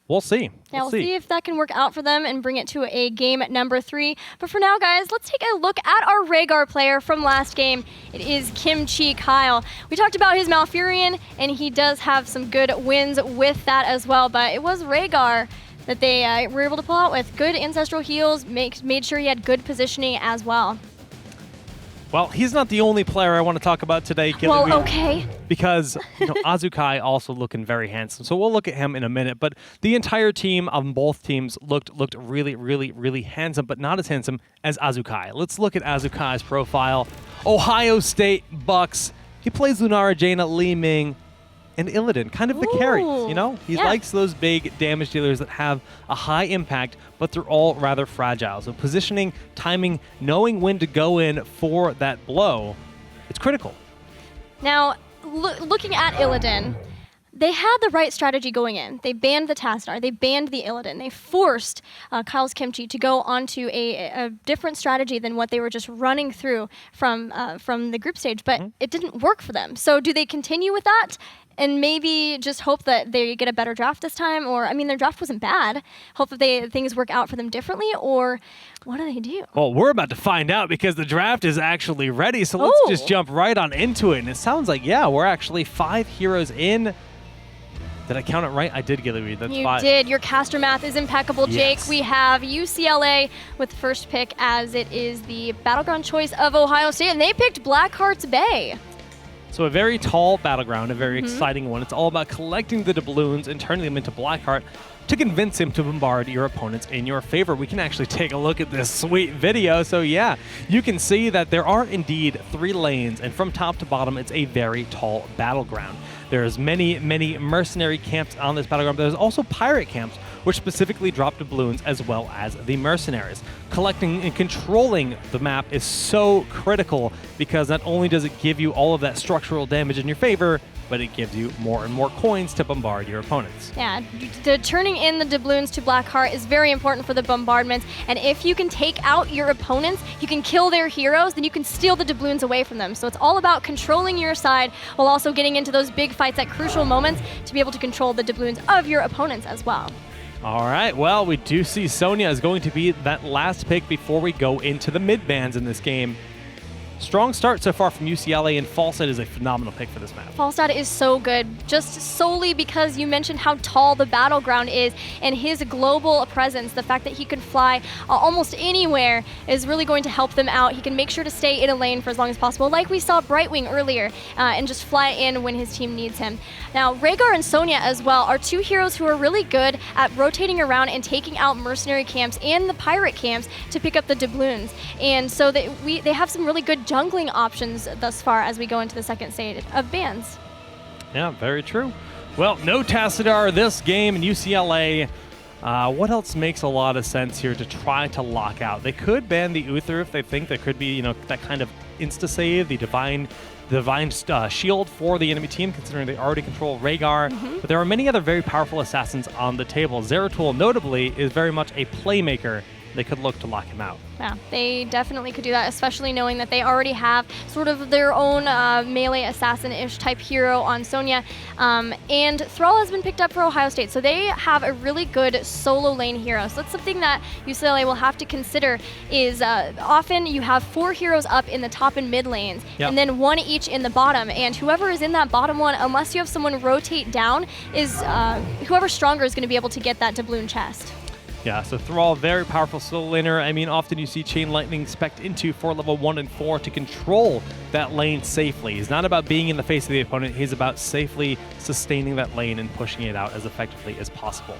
Speaker 1: we'll see.
Speaker 2: Yeah, we'll see if that can work out for them and bring it to a game number 3. But for now, guys, let's take a look at our Rhaegar player from last game. It is Kimchi Kyle. We talked about his Malfurion, and he does have some good wins with that as well. But it was Rhaegar that they were able to pull out with good ancestral heals, made sure he had good positioning as well.
Speaker 1: Well, he's not the only player I want to talk about today, Gillyweed.
Speaker 2: Well, okay.
Speaker 1: Because you know, Azukai also looking very handsome. So we'll look at him in a minute. But the entire team on both teams looked really, really, really handsome, but not as handsome as Azukai. Let's look at Azukai's profile. Ohio State Bucks. He plays Lunara, Jaina, Li Ming, and Illidan, kind of the carries, you know? He likes those big damage dealers that have a high impact, but they're all rather fragile. So positioning, timing, knowing when to go in for that blow, it's critical.
Speaker 2: Now, looking at Illidan, they had the right strategy going in. They banned the Tassadar. They banned the Illidan. They forced Kyle's Kimchi to go onto a different strategy than what they were just running through from the group stage, but it didn't work for them. So do they continue with that? and maybe just hope that they get a better draft this time, or, I mean, their draft wasn't bad. Hope that things work out for them differently, or what do they do?
Speaker 1: Well, we're about to find out because the draft is actually ready, so let's just jump right on into it. And it sounds like, yeah, we're actually 5 heroes in. Did I count it right? I did, Gillyweed. That's 5.
Speaker 2: You did. Your caster math is impeccable, Jake.
Speaker 1: Yes.
Speaker 2: We have UCLA with the first pick, as it is the battleground choice of Ohio State, and they picked Blackheart's Bay.
Speaker 1: So a very tall battleground, a very exciting one. It's all about collecting the doubloons and turning them into Blackheart to convince him to bombard your opponents in your favor. We can actually take a look at this sweet video. So yeah, you can see that there are indeed 3 lanes, and from top to bottom, it's a very tall battleground. There's many, many mercenary camps on this battleground, but there's also pirate camps, which specifically drop doubloons as well as the mercenaries. Collecting and controlling the map is so critical because not only does it give you all of that structural damage in your favor, but it gives you more and more coins to bombard your opponents.
Speaker 2: Yeah, the turning in the doubloons to Blackheart is very important for the bombardments, and if you can take out your opponents, you can kill their heroes, then you can steal the doubloons away from them. So it's all about controlling your side while also getting into those big fights at crucial moments to be able to control the doubloons of your opponents as well.
Speaker 1: All right, well, we do see Sonya is going to be that last pick before we go into the mid-bans in this game. Strong start so far from UCLA, and Falstad is a phenomenal pick for this map.
Speaker 2: Falstad is so good, just solely because you mentioned how tall the battleground is, and his global presence, the fact that he can fly almost anywhere, is really going to help them out. He can make sure to stay in a lane for as long as possible, like we saw Brightwing earlier, and just fly in when his team needs him. Now, Rhaegar and Sonya as well are 2 heroes who are really good at rotating around and taking out mercenary camps and the pirate camps to pick up the doubloons. And so they have some really good jungling options thus far as we go into the second stage of bans.
Speaker 1: Yeah, very true. Well, no Tassadar this game in UCLA. What else makes a lot of sense here to try to lock out? They could ban the Uther if they think there could be, that kind of insta-save, the divine shield for the enemy team, considering they already control Rhaegar. But there are many other very powerful assassins on the table. Zeratul, notably, is very much a playmaker. They could look to lock him out.
Speaker 2: Yeah, they definitely could do that, especially knowing that they already have sort of their own melee assassin-ish type hero on Sonya. And Thrall has been picked up for Ohio State, so they have a really good solo lane hero. So that's something that UCLA will have to consider is often you have 4 heroes up in the top and mid lanes, and then 1 each in the bottom. And whoever is in that bottom one, unless you have someone rotate down, is whoever's stronger is going to be able to get that doubloon chest.
Speaker 1: Yeah, so Thrall, very powerful solo laner. I mean, often you see Chain Lightning spec'd into for level 1 and 4 to control that lane safely. He's not about being in the face of the opponent. He's about safely sustaining that lane and pushing it out as effectively as possible.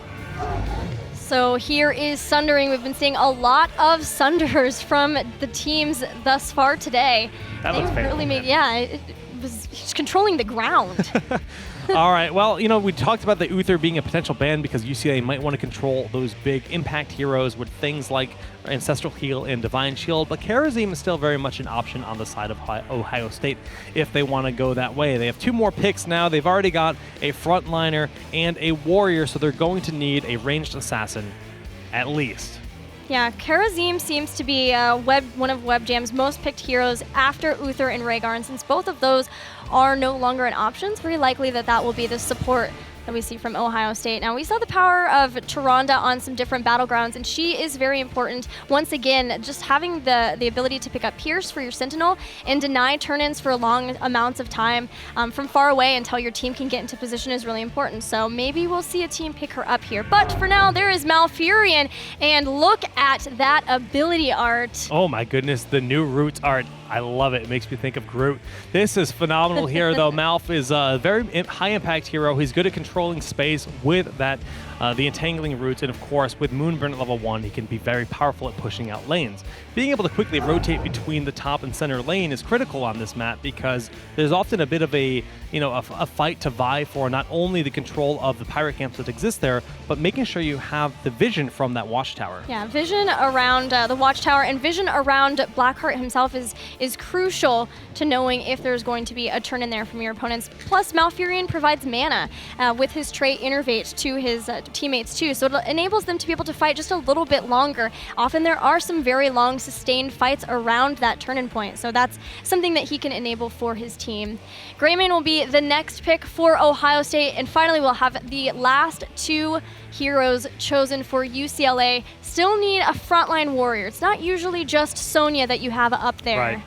Speaker 2: So here is Sundering. We've been seeing a lot of Sunders from the teams thus far today.
Speaker 1: That looks
Speaker 2: really it was just controlling the ground.
Speaker 1: All right, well, we talked about the Uther being a potential ban because UCLA might want to control those big impact heroes with things like Ancestral Heal and Divine Shield, but Kharazim is still very much an option on the side of Ohio State if they want to go that way. They have 2 more picks now. They've already got a frontliner and a warrior, so they're going to need a ranged assassin at least.
Speaker 2: Yeah, Kharazim seems to be one of Webjam's most picked heroes after Uther and Rhaegar, and since both of those are no longer an option, it's very likely that will be the support that we see from Ohio State. Now, we saw the power of Tyrande on some different battlegrounds, and she is very important. Once again, just having the ability to pick up Pierce for your Sentinel and deny turn-ins for long amounts of time from far away until your team can get into position is really important. So maybe we'll see a team pick her up here. But for now, there is Malfurion, and look at that ability art.
Speaker 1: Oh my goodness, the new Roots art. I love it. It makes me think of Groot. This is phenomenal here, though. Malf is a very high-impact hero. He's good at controlling space with that, the Entangling Roots, and of course, with Moonburn at level 1, he can be very powerful at pushing out lanes. Being able to quickly rotate between the top and center lane is critical on this map because there's often a bit of a fight to vie for not only the control of the pirate camps that exist there, but making sure you have the vision from that watchtower.
Speaker 2: Yeah, vision around the watchtower and vision around Blackheart himself is crucial to knowing if there's going to be a turn in there from your opponents. Plus, Malfurion provides mana with his trait Innervate to his teammates too, so it enables them to be able to fight just a little bit longer. Often there are some very long sustained fights around that turn-in point. So that's something that he can enable for his team. Greymane will be the next pick for Ohio State. And finally, we'll have the last two heroes chosen for UCLA. Still need a frontline warrior. It's not usually just Sonya that you have up there.
Speaker 1: Right.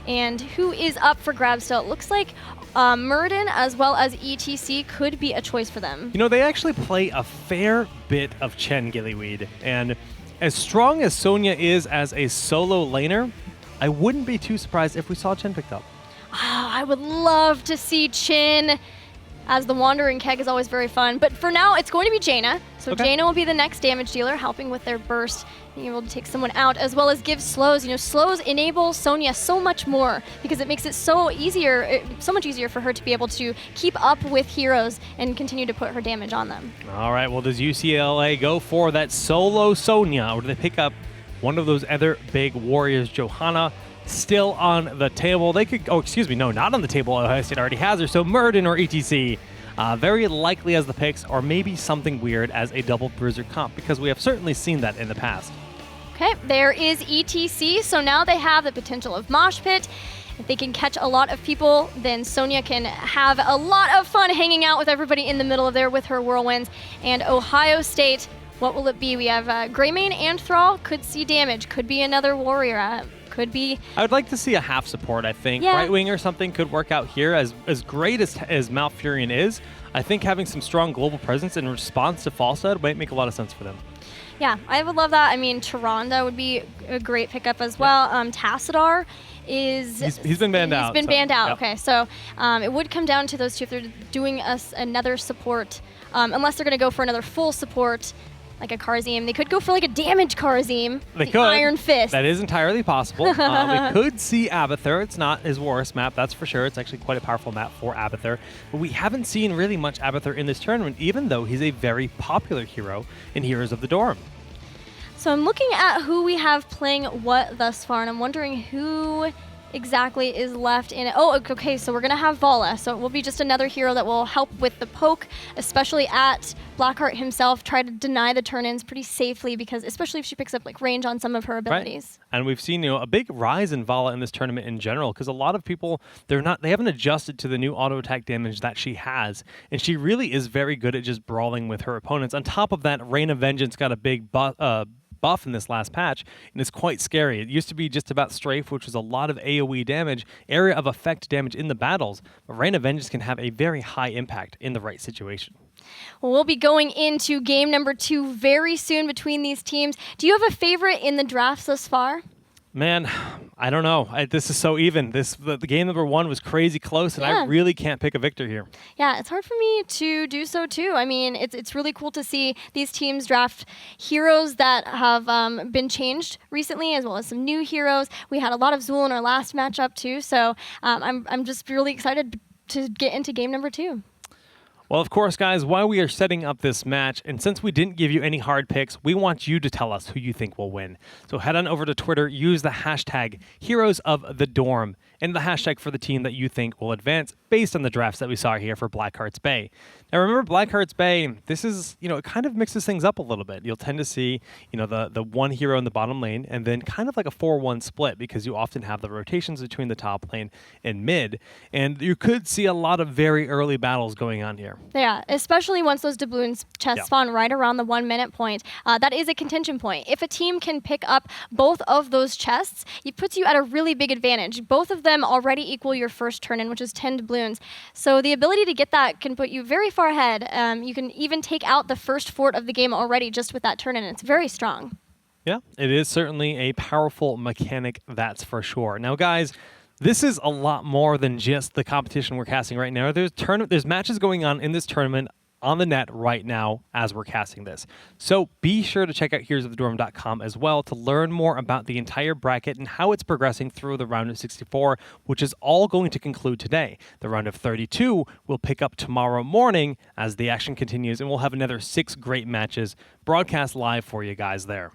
Speaker 2: And who is up for grabs still? It looks like Murden as well as ETC could be a choice for them.
Speaker 1: You know, they actually play a fair bit of Chen Gillyweed, and as strong as Sonya is as a solo laner, I wouldn't be too surprised if we saw Chen picked up.
Speaker 2: Oh, I would love to see Chin as the Wandering Keg is always very fun. But for now, it's going to be Jaina. So
Speaker 1: Okay.
Speaker 2: Jaina will be the next damage dealer, helping with their burst, being able to take someone out, as well as give slows. You know, slows enable Sonya so much more because it makes it so much easier for her to be able to keep up with heroes and continue to put her damage on them.
Speaker 1: All right, well, does UCLA go for that solo Sonya, or do they pick up one of those other big warriors? Johanna still on the table. They could, not on the table. Ohio State already has her, so Murden or ETC. Very likely as the picks, or maybe something weird as a double bruiser comp, because we have certainly seen that in the past.
Speaker 2: Okay, there is ETC, so now they have the potential of Mosh Pit. If they can catch a lot of people, then Sonya can have a lot of fun hanging out with everybody in the middle of there with her whirlwinds. And Ohio State, what will it be? We have Greymane and Thrall, could see damage, could be another warrior. Could be.
Speaker 1: I would like to see a half support, I think.
Speaker 2: Yeah.
Speaker 1: Right wing or something could work out here. As great as Malfurion is, I think having some strong global presence in response to Falsehead might make a lot of sense for them.
Speaker 2: Yeah, I would love that. I mean, Tyrande would be a great pickup as well. Tassadar is...
Speaker 1: He's been banned out.
Speaker 2: He's been banned out,
Speaker 1: yep.
Speaker 2: okay. So it would come down to those two if they're doing another support, unless they're going to go for another full support, like a Karzim. They could go for like a damage Karzim.
Speaker 1: They
Speaker 2: the
Speaker 1: could.
Speaker 2: Iron Fist.
Speaker 1: That is entirely possible. We could see Abathur. It's not his worst map, that's for sure. It's actually quite a powerful map for Abathur. But we haven't seen really much Abathur in this tournament, even though he's a very popular hero in Heroes of the Dorm.
Speaker 2: So I'm looking at who we have playing what thus far, and I'm wondering who exactly is left in it. Oh, okay, so we're going to have Vala. So it will be just another hero that will help with the poke, especially at Blackheart himself, try to deny the turn-ins pretty safely, because especially if she picks up like range on some of her abilities.
Speaker 1: Right. And we've seen, a big rise in Vala in this tournament in general, because a lot of people, they haven't adjusted to the new auto attack damage that she has, and she really is very good at just brawling with her opponents. On top of that, Rain of Vengeance got a big buff in this last patch, and it's quite scary. It used to be just about Strafe, which was a lot of AoE damage, area of effect damage in the battles, but Rain of Vengeance can have a very high impact in the right situation.
Speaker 2: Well, we'll be going into game number 2 very soon between these teams. Do you have a favorite in the drafts thus far?
Speaker 1: Man, I don't know. This is so even. The game number 1 was crazy close, and
Speaker 2: Yeah.
Speaker 1: I really can't pick a victor here.
Speaker 2: Yeah, it's hard for me to do so too. I mean, it's really cool to see these teams draft heroes that have been changed recently, as well as some new heroes. We had a lot of Zul in our last matchup too, so I'm just really excited to get into game number 2.
Speaker 1: Well, of course, guys, while we are setting up this match, and since we didn't give you any hard picks, we want you to tell us who you think will win. So head on over to Twitter, use the hashtag Heroes of the Dorm, and the hashtag for the team that you think will advance based on the drafts that we saw here for Blackheart's Bay. Now, remember, Blackheart's Bay, this is, it kind of mixes things up a little bit. You'll tend to see, the one hero in the bottom lane, and then kind of like a 4-1 split, because you often have the rotations between the top lane and mid, and you could see a lot of very early battles going on here.
Speaker 2: Yeah, especially once those doubloons chests
Speaker 1: Yeah.
Speaker 2: spawn right around the 1 minute point. That is a contention point. If a team can pick up both of those chests, it puts you at a really big advantage. Both of them already equal your first turn in, which is 10 doubloons. So the ability to get that can put you very far ahead. You can even take out the first fort of the game already just with that turn in. It's very strong.
Speaker 1: Yeah, it is certainly a powerful mechanic, that's for sure. Now, guys, this is a lot more than just the competition we're casting right now. There's matches going on in this tournament on the net right now as we're casting this. So be sure to check out heroesofthedorm.com as well to learn more about the entire bracket and how it's progressing through the round of 64, which is all going to conclude today. The round of 32 will pick up tomorrow morning as the action continues, and we'll have another 6 great matches broadcast live for you guys there.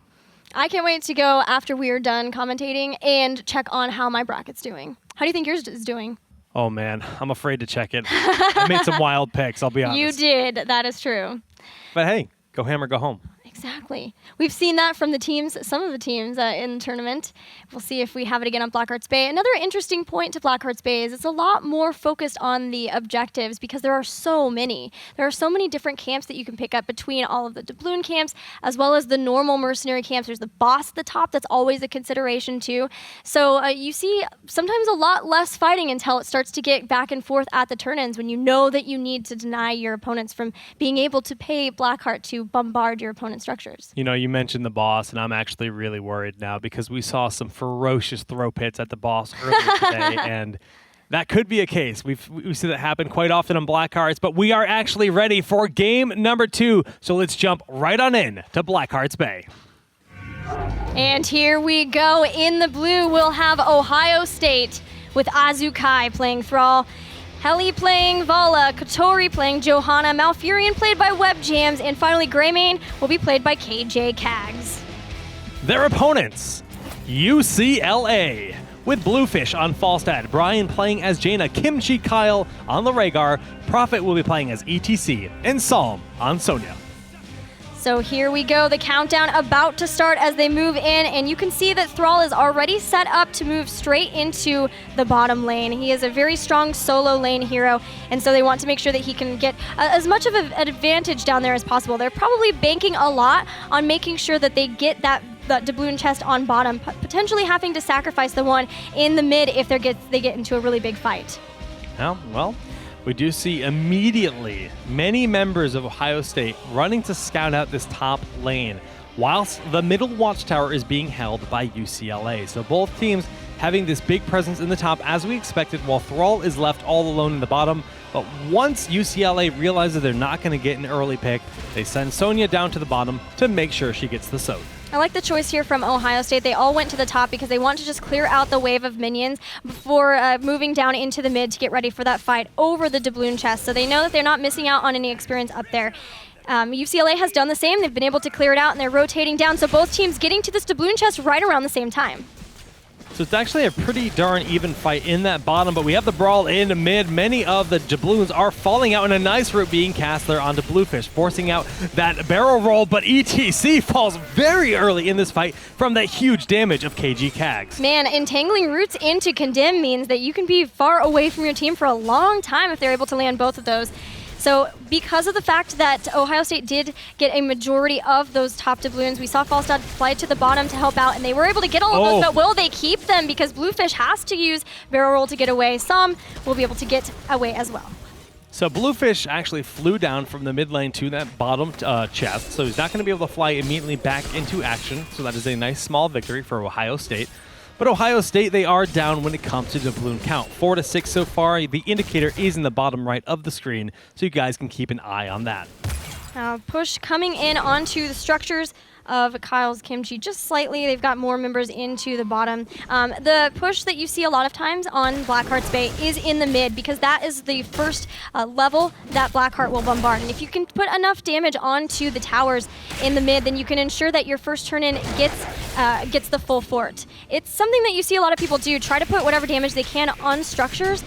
Speaker 2: I can't wait to go after we are done commentating and check on how my bracket's doing. How do you think yours is doing?
Speaker 1: Oh, man, I'm afraid to check it. I made some wild picks, I'll be honest.
Speaker 2: You did. That is true.
Speaker 1: But hey, go Hammer, go home.
Speaker 2: Exactly. We've seen that from the teams, some of the teams in the tournament. We'll see if we have it again on Blackheart's Bay. Another interesting point to Blackheart's Bay is it's a lot more focused on the objectives because there are so many. There are so many different camps that you can pick up between all of the doubloon camps as well as the normal mercenary camps. There's the boss at the top that's always a consideration too. So you see sometimes a lot less fighting until it starts to get back and forth at the turn-ins when you know that you need to deny your opponents from being able to pay Blackheart to bombard your opponent's structures.
Speaker 1: You know, you mentioned the boss, and I'm actually really worried now because we saw some ferocious throw pits at the boss earlier today, and that could be a case. We see that happen quite often on Blackhearts, but we are actually ready for game number 2. So let's jump right on in to Blackheart's Bay.
Speaker 2: And here we go. In the blue, we'll have Ohio State with Azukai playing Thrall, Heli playing Vala, Kotori playing Johanna, Malfurion played by Webjams, and finally Greymane will be played by KJ Kags.
Speaker 1: Their opponents, UCLA, with Bluefish on Falstad, Brian playing as Jaina, Kimchi Kyle on the Rhaegar, Prophet will be playing as ETC, and Psalm on Sonya.
Speaker 2: So here we go, the countdown about to start as they move in, and you can see that Thrall is already set up to move straight into the bottom lane. He is a very strong solo lane hero, and so they want to make sure that he can get as much of an advantage down there as possible. They're probably banking a lot on making sure that they get that doubloon chest on bottom, potentially having to sacrifice the one in the mid if they get into a really big fight.
Speaker 1: Well, we do see immediately many members of Ohio State running to scout out this top lane, whilst the middle watchtower is being held by UCLA. So both teams having this big presence in the top as we expected, while Thrall is left all alone in the bottom. But once UCLA realizes they're not going to get an early pick, they send Sonya down to the bottom to make sure she gets the soak.
Speaker 2: I like the choice here from Ohio State. They all went to the top because they want to just clear out the wave of minions before moving down into the mid to get ready for that fight over the doubloon chest. So they know that they're not missing out on any experience up there. UCLA has done the same. They've been able to clear it out, and they're rotating down. So both teams getting to this doubloon chest right around the same time.
Speaker 1: So it's actually a pretty darn even fight in that bottom, but we have the brawl in mid. Many of the doubloons are falling out, and a nice route being cast there onto Bluefish, forcing out that barrel roll, but ETC falls very early in this fight from that huge damage of KG Kags.
Speaker 2: Man, entangling roots into Condemn means that you can be far away from your team for a long time if they're able to land both of those. So because of the fact that Ohio State did get a majority of those top doubloons, we saw Falstad fly to the bottom to help out, and they were able to get all of those, but will they keep them? Because Bluefish has to use barrel roll to get away. Some will be able to get away as well.
Speaker 1: So Bluefish actually flew down from the mid lane to that bottom chest, so he's not going to be able to fly immediately back into action, so that is a nice small victory for Ohio State. But Ohio State, they are down when it comes to doubloon count. 4 to 6 so far. The indicator is in the bottom right of the screen, so you guys can keep an eye on that.
Speaker 2: Push coming in onto the structures of Kyle's Kimchi just slightly. They've got more members into the bottom. The push that you see a lot of times on Blackheart's Bay is in the mid because that is the first level that Blackheart will bombard. And if you can put enough damage onto the towers in the mid, then you can ensure that your first turn in gets the full fort. It's something that you see a lot of people do, try to put whatever damage they can on structures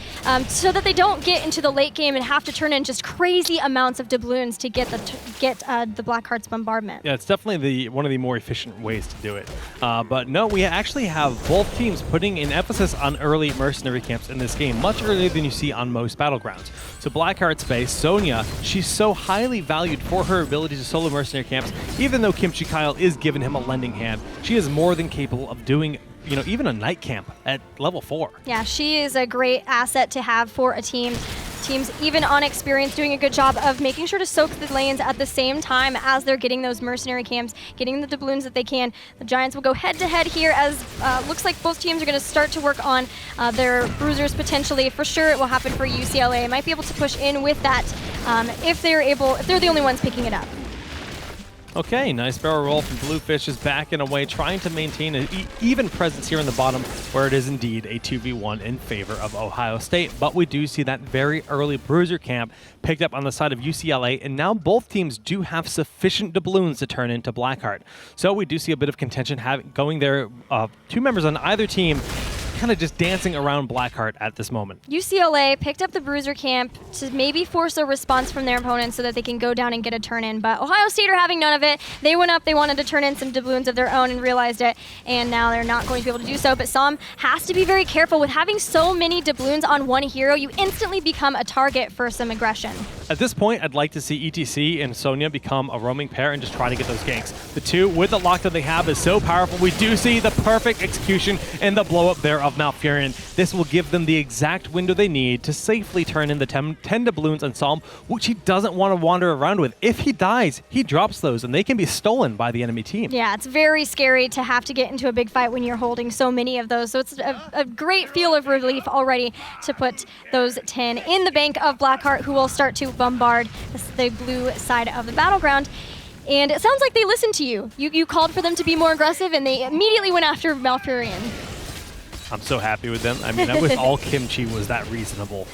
Speaker 2: so that they don't get into the late game and have to turn in just crazy amounts of doubloons to get the Blackheart's bombardment.
Speaker 1: Yeah, it's definitely one of the more efficient ways to do it. But no, we actually have both teams putting an emphasis on early mercenary camps in this game, much earlier than you see on most battlegrounds. So Blackheart's Bay, Sonya, she's so highly valued for her ability to solo mercenary camps. Even though Kimchi Kyle is giving him a lending hand, she is more than capable of doing even a night camp at level 4.
Speaker 2: Yeah, she is a great asset to have for a team. Teams, even on experience, doing a good job of making sure to soak the lanes at the same time as they're getting those mercenary camps, getting the doubloons that they can. The Giants will go head-to-head here as looks like both teams are going to start to work on their bruisers potentially. For sure, it will happen for UCLA. Might be able to push in with that if they're the only ones picking it up.
Speaker 1: Okay, nice barrel roll from Bluefish is back and away, trying to maintain an even presence here in the bottom, where it is indeed a 2v1 in favor of Ohio State. But we do see that very early bruiser camp picked up on the side of UCLA, and now both teams do have sufficient doubloons to turn into Blackheart. So we do see a bit of contention going there. 2 members on either team kind of just dancing around Blackheart at this moment.
Speaker 2: UCLA picked up the bruiser camp to maybe force a response from their opponents so that they can go down and get a turn in, but Ohio State are having none of it. They went up, they wanted to turn in some doubloons of their own and realized it, and now they're not going to be able to do so. But Som has to be very careful. With having so many doubloons on one hero, you instantly become a target for some aggression.
Speaker 1: At this point, I'd like to see ETC and Sonya become a roaming pair and just try to get those ganks. The two, with the lockdown they have, is so powerful. We do see the perfect execution and the blow up there of Malfurion. This will give them the exact window they need to safely turn in the 10 doubloons on Som, which he doesn't want to wander around with. If he dies, he drops those, and they can be stolen by the enemy team.
Speaker 2: Yeah, it's very scary to have to get into a big fight when you're holding so many of those. So it's a great feel of relief already to put those 10 in the bank of Blackheart, who will start to bombard the blue side of the battleground. And it sounds like they listened to you. You called for them to be more aggressive, and they immediately went after Malfurion.
Speaker 1: I'm so happy with them. I mean, I wish all Kimchi was that reasonable.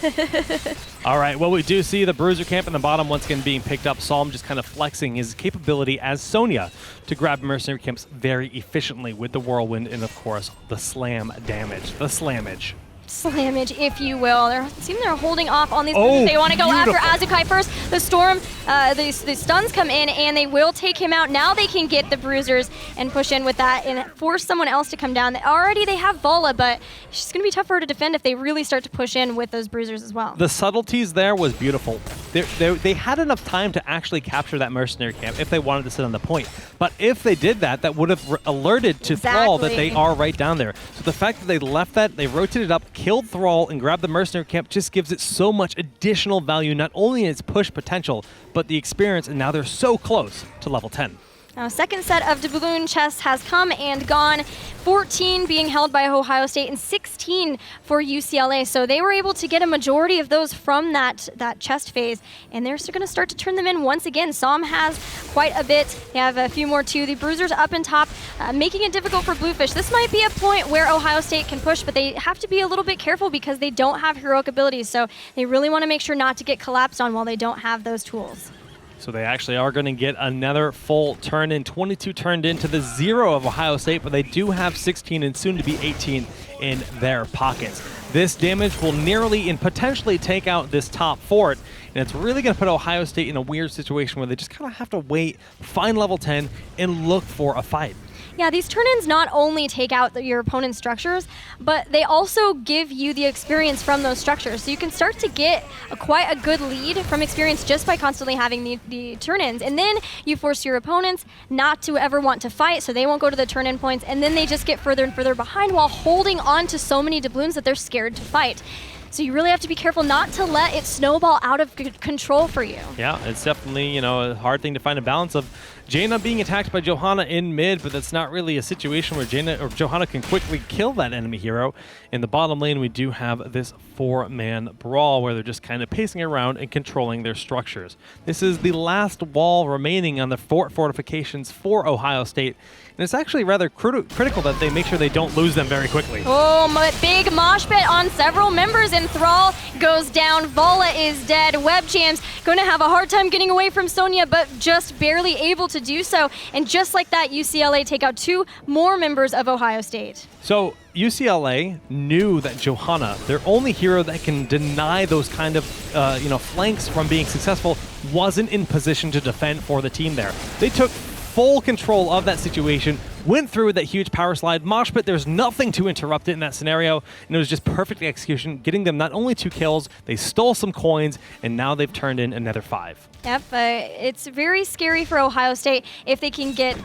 Speaker 1: All right, well, we do see the bruiser camp in the bottom once again being picked up. Psalm just kind of flexing his capability as Sonya to grab mercenary camps very efficiently with the whirlwind and, of course, the slam damage, the slammage.
Speaker 2: Slammage, if you will. They're holding off on these. They want to go after Azukai first. The storm, the stuns come in, and they will take him out. Now they can get the bruisers and push in with that and force someone else to come down. Already they have Vola, but she's going to be tough for her to defend if they really start to push in with those bruisers as well.
Speaker 1: The subtleties there was beautiful. They had enough time to actually capture that mercenary camp if they wanted to sit on the point. But if they did that, that would have alerted to Thrall that they are right down there. So the fact that they left that, they rotated up, killed Thrall, and grabbed the mercenary camp just gives it so much additional value, not only in its push potential, but the experience, and now they're so close to level 10.
Speaker 2: Now, second set of doubloon chests has come and gone. 14 being held by Ohio State and 16 for UCLA. So they were able to get a majority of those from that chest phase, and they're going to start to turn them in once again. Som has quite a bit. They have a few more too. The bruisers up and top, making it difficult for Bluefish. This might be a point where Ohio State can push, but they have to be a little bit careful because they don't have heroic abilities. So they really want to make sure not to get collapsed on while they don't have those tools.
Speaker 1: So they actually are going to get another full turn in. 22 turned into the 0 of Ohio State, but they do have 16 and soon to be 18 in their pockets. This damage will nearly and potentially take out this top fort, and it's really going to put Ohio State in a weird situation where they just kind of have to wait, find level 10, and look for a fight.
Speaker 2: Yeah, these turn-ins not only take out your opponent's structures, but they also give you the experience from those structures. So you can start to get quite a good lead from experience just by constantly having the turn-ins. And then you force your opponents not to ever want to fight, so they won't go to the turn-in points, and then they just get further and further behind while holding on to so many doubloons that they're scared to fight. So you really have to be careful not to let it snowball out of control for you. Yeah,
Speaker 1: it's definitely, a hard thing to find a balance of. Jaina being attacked by Johanna in mid, but that's not really a situation where Johanna can quickly kill that enemy hero. In the bottom lane, we do have this 4-man brawl where they're just kind of pacing around and controlling their structures. This is the last wall remaining on the fort fortifications for Ohio State, and it's actually rather critical that they make sure they don't lose them very quickly.
Speaker 2: Oh, big mosh pit on several members, and Thrall goes down. Vola is dead. Webjam's going to have a hard time getting away from Sonya, but just barely able to do so. And just like that, UCLA take out 2 more members of Ohio State.
Speaker 1: So UCLA knew that Johanna, their only hero that can deny those kind of flanks from being successful, wasn't in position to defend for the team there. They took full control of that situation, went through with that huge power slide. Mosh pit, there's nothing to interrupt it in that scenario, and it was just perfect execution, getting them not only 2 kills, they stole some coins, and now they've turned in another 5.
Speaker 2: Yep, it's very scary for Ohio State if they get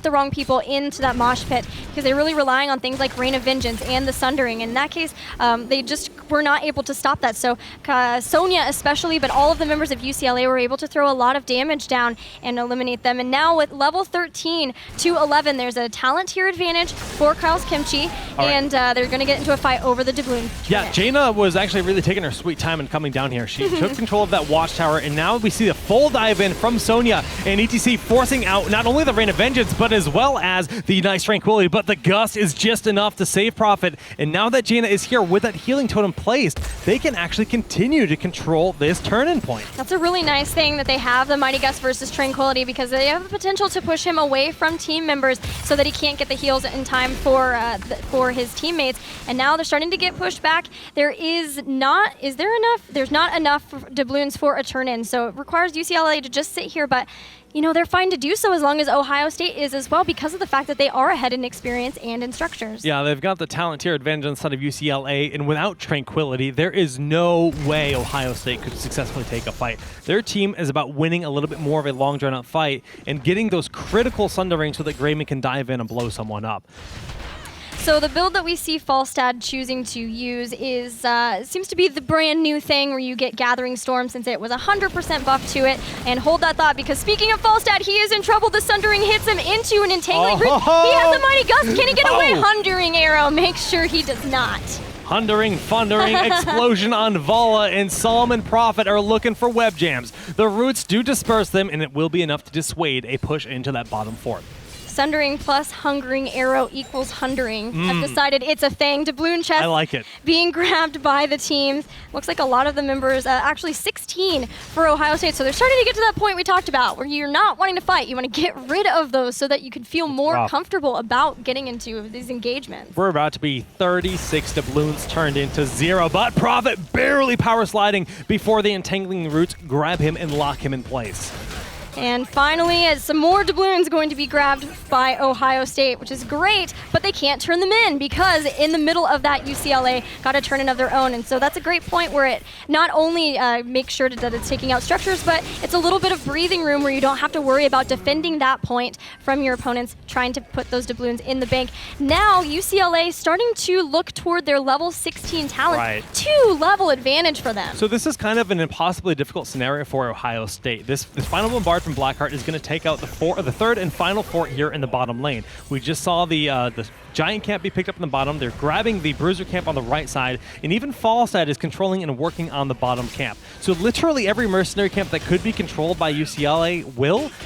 Speaker 2: the wrong people into that mosh pit, because they're really relying on things like Rain of Vengeance and the Sundering. In that case, they just were not able to stop that. So Sonya especially, but all of the members of UCLA were able to throw a lot of damage down and eliminate them. And now with level 13 to 11, there's a talent tier advantage for Kyle's Kimchi, and they're going to get into a fight over the doubloon.
Speaker 1: Yeah, Jaina was actually really taking her sweet time and coming down here. She took control of that watchtower, and now we see the full dive in from Sonya, and ETC forcing out not only the Rain of Vengeance, but as well as the nice Tranquility, but the Gust is just enough to save Prophet. And now that Jaina is here with that healing totem placed, they can actually continue to control this turn-in point.
Speaker 2: That's a really nice thing that they have the Mighty Gust versus Tranquility, because they have the potential to push him away from team members so that he can't get the heals in time for his teammates. And now they're starting to get pushed back. There's not enough doubloons for a turn-in, so it requires UCLA to just sit here, but you know, they're fine to do so as long as Ohio State is as well, because of the fact that they are ahead in experience and in structures.
Speaker 1: Yeah, they've got the talent tier advantage on the side of UCLA, and without Tranquility, there is no way Ohio State could successfully take a fight. Their team is about winning a little bit more of a long, drawn-out fight and getting those critical Sunderings so that Grayman can dive in and blow someone up.
Speaker 2: So the build that we see Falstad choosing to use is seems to be the brand new thing where you get Gathering Storm, since it was 100% buff to it. And hold that thought, because speaking of Falstad, he is in trouble. The Sundering hits him into an entangling group. He has a Mighty Gust. Can he get away? Hundering Arrow. Make sure he does not.
Speaker 1: Hundering, thundering, explosion on Vala, and Psalm and Prophet are looking for web jams. The roots do disperse them, and it will be enough to dissuade a push into that bottom fort.
Speaker 2: Sundering plus Hungering Arrow equals Hundering. I've decided it's a thing. Doubloon chest
Speaker 1: I like it.
Speaker 2: Being grabbed by the teams. Looks like a lot of the members, actually 16 for Ohio State. So they're starting to get to that point we talked about where you're not wanting to fight. You want to get rid of those so that you can feel more comfortable about getting into these engagements.
Speaker 1: We're about to be 36 doubloons turned into 0, but Prophet barely power sliding before the entangling roots grab him and lock him in place.
Speaker 2: And finally, some more doubloons going to be grabbed by Ohio State, which is great, but they can't turn them in because in the middle of that, UCLA got a turn-in of their own. And so that's a great point where it not only makes sure that it's taking out structures, but it's a little bit of breathing room where you don't have to worry about defending that point from your opponents trying to put those doubloons in the bank. Now, UCLA starting to look toward their level 16 talent.
Speaker 1: Right.
Speaker 2: 2-level advantage for them.
Speaker 1: So this is kind of an impossibly difficult scenario for Ohio State. This final bombard from Blackheart is going to take out the third and final fort here in the bottom lane. We just saw the Giant camp be picked up in the bottom. They're grabbing the Bruiser camp on the right side, and even Falstad is controlling and working on the bottom camp. So literally every mercenary camp that could be controlled by UCLA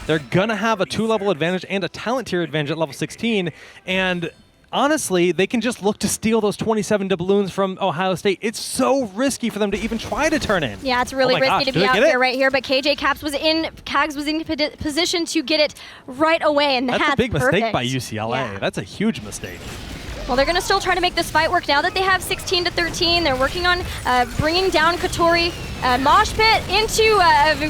Speaker 1: they're going to have a 2-level advantage and a talent tier advantage at level 16, and honestly, they can just look to steal those 27 doubloons from Ohio State. It's so risky for them to even try to turn in.
Speaker 2: Yeah, it's really risky to be out here right here, but Cags was in position to get it right away, and that's
Speaker 1: a big
Speaker 2: perfect.
Speaker 1: mistake by UCLA.
Speaker 2: Yeah.
Speaker 1: That's a huge mistake.
Speaker 2: Well, they're going to still try to make this fight work now that they have 16 to 13. They're working on bringing down Kotori. Mosh Pit into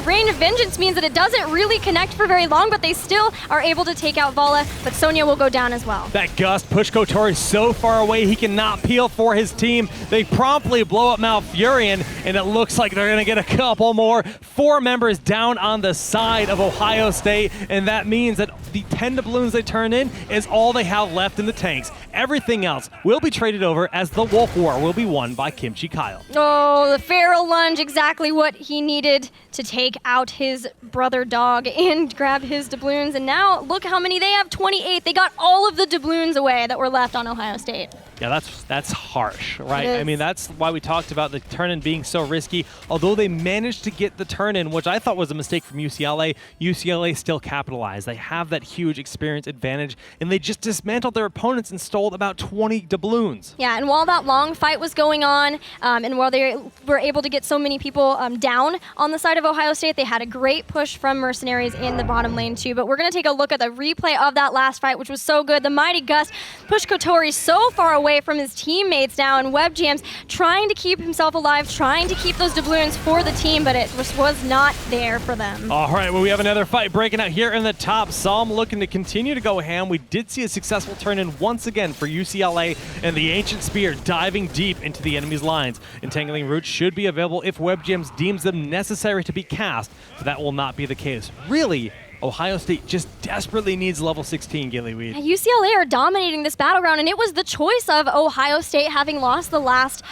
Speaker 2: Rain of Vengeance means that it doesn't really connect for very long, but they still are able to take out Vala, but Sonya will go down as well.
Speaker 1: That gust pushed Kotori so far away he cannot peel for his team. They promptly blow up Malfurion, and it looks like they're going to get a couple more. 4 members down on the side of Ohio State, and that means that the 10 doubloons they turn in is all they have left in the tanks. Everything else will be traded over as the Wolf War will be won by Kimchi Kyle.
Speaker 2: Oh, the Feral Lunge, exactly what he needed to take out his brother dog and grab his doubloons. And now look how many they have, 28. They got all of the doubloons away that were left on Ohio State.
Speaker 1: Yeah, that's harsh, right? I mean, that's why we talked about the turn-in being so risky. Although they managed to get the turn-in, which I thought was a mistake from UCLA, UCLA still capitalized. They have that huge experience advantage, and they just dismantled their opponents and stole about 20 doubloons.
Speaker 2: Yeah, and while that long fight was going on, and while they were able to get so many people down on the side of Ohio State, they had a great push from Mercenaries in the bottom lane too. But we're going to take a look at the replay of that last fight, which was so good. The Mighty Gust pushed Kotori so far away from his teammates now, and Web Jams trying to keep himself alive, trying to keep those doubloons for the team, but it was not there for them.
Speaker 1: All right, well, we have another fight breaking out here in the top. Psalm looking to continue to go ham. We did see a successful turn-in once again for UCLA, and the Ancient Spear diving deep into the enemy's lines. Entangling Roots should be available if Web Jams deems them necessary to be cast, but that will not be the case. Really, Ohio State just desperately needs level 16, Gillyweed.
Speaker 2: UCLA are dominating this battleground, and it was the choice of Ohio State having lost the last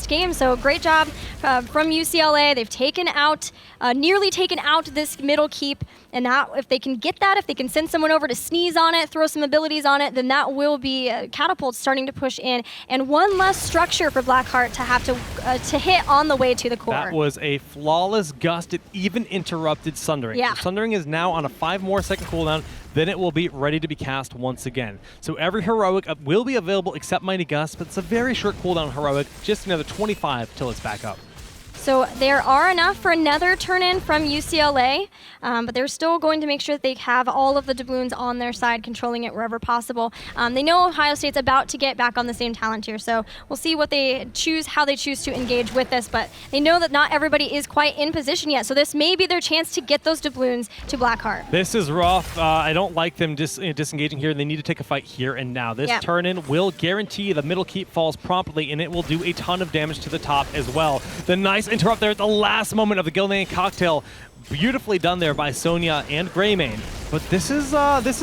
Speaker 2: game. So great job from UCLA. They've taken out, nearly taken out this middle keep, and that if they can get that, if they can send someone over to sneeze on it, throw some abilities on it, then that will be Catapult starting to push in, and one less structure for Blackheart to have to hit on the way to the core.
Speaker 1: That was a flawless gust. It even interrupted Sundering.
Speaker 2: Yeah.
Speaker 1: So Sundering is now on a 5 more second cooldown, then it will be ready to be cast once again. So every heroic will be available except Mighty Gust, but it's a very short cooldown heroic, just another 25 till it's back up.
Speaker 2: So there are enough for another turn-in from UCLA, but they're still going to make sure that they have all of the doubloons on their side, controlling it wherever possible. They know Ohio State's about to get back on the same talent tier, so we'll see what they choose, how they choose to engage with this, but they know that not everybody is quite in position yet, so this may be their chance to get those doubloons to Blackheart.
Speaker 1: This is rough. I don't like them disengaging here. They need to take a fight here and now. This turn-in will guarantee the middle keep falls promptly, and it will do a ton of damage to the top as well. The nice interrupt there at the last moment of the Gillyweed cocktail. Beautifully done there by Sonya and Greymane. But this is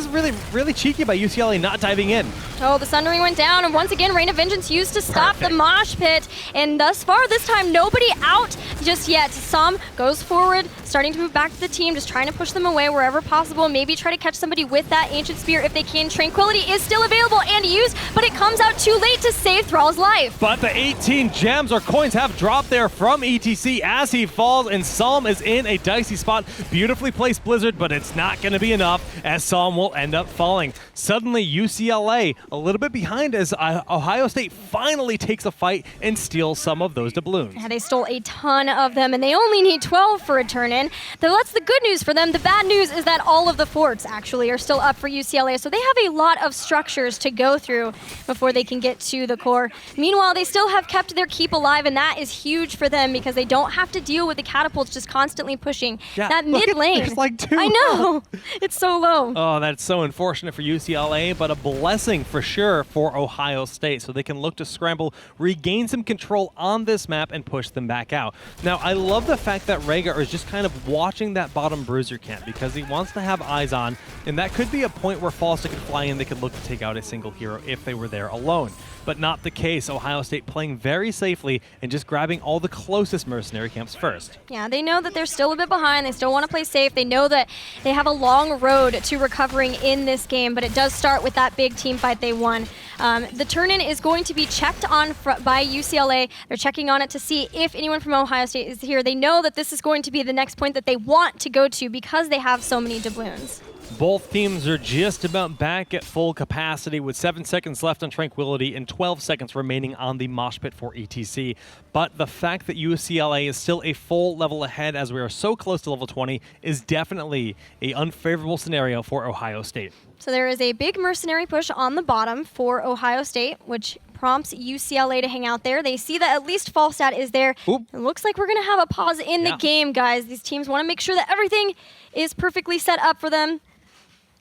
Speaker 1: really cheeky by UCLA not diving in.
Speaker 2: Oh, the Sundering went down, and once again, Rain of Vengeance used to stop the mosh pit. And thus far, this time, nobody out just yet. Som goes forward, starting to move back to the team, just trying to push them away wherever possible. Maybe try to catch somebody with that Ancient Spear if they can. Tranquility is still available and used, but it comes out too late to save Thrall's life.
Speaker 1: But the 18 gems or coins have dropped there from ETC as he falls, and Som is in a dicey spot. Beautifully placed Blizzard, but it's not going to be enough as Som will end up falling. Suddenly, UCLA a little bit behind as Ohio State finally takes a fight and steals some of those doubloons.
Speaker 2: Yeah, they stole a ton of them, and they only need 12 for a turn-in. Though that's the good news for them. The bad news is that all of the forts actually are still up for UCLA, so they have a lot of structures to go through before they can get to the core. Meanwhile, they still have kept their keep alive, and that is huge for them because they don't have to deal with the catapults just constantly pushing.
Speaker 1: Yeah,
Speaker 2: that mid lane.
Speaker 1: There's like 2.
Speaker 2: I know. It's so low.
Speaker 1: Oh, that's so unfortunate for UCLA, but a blessing for sure for Ohio State, so they can look to scramble, regain some control on this map, and push them back out. Now, I love the fact that Rhaegar is just kind of watching that bottom bruiser camp because he wants to have eyes on, and that could be a point where Falsta could fly in. They could look to take out a single hero if they were there alone. But not the case. Ohio State playing very safely and just grabbing all the closest mercenary camps first.
Speaker 2: Yeah, they know that they're still a bit behind. They still want to play safe. They know that they have a long road to recovering in this game, but it does start with that big team fight they won. The turn-in is going to be checked on by UCLA. They're checking on it to see if anyone from Ohio State is here. They know that this is going to be the next point that they want to go to because they have so many doubloons.
Speaker 1: Both teams are just about back at full capacity with 7 seconds left on Tranquility and 12 seconds remaining on the mosh pit for ETC. But the fact that UCLA is still a full level ahead as we are so close to level 20 is definitely an unfavorable scenario for Ohio State.
Speaker 2: So there is a big mercenary push on the bottom for Ohio State, which prompts UCLA to hang out there. They see that at least Falstad is there.
Speaker 1: Oop.
Speaker 2: It looks like we're going to have a pause in the game, guys. These teams want to make sure that everything is perfectly set up for them.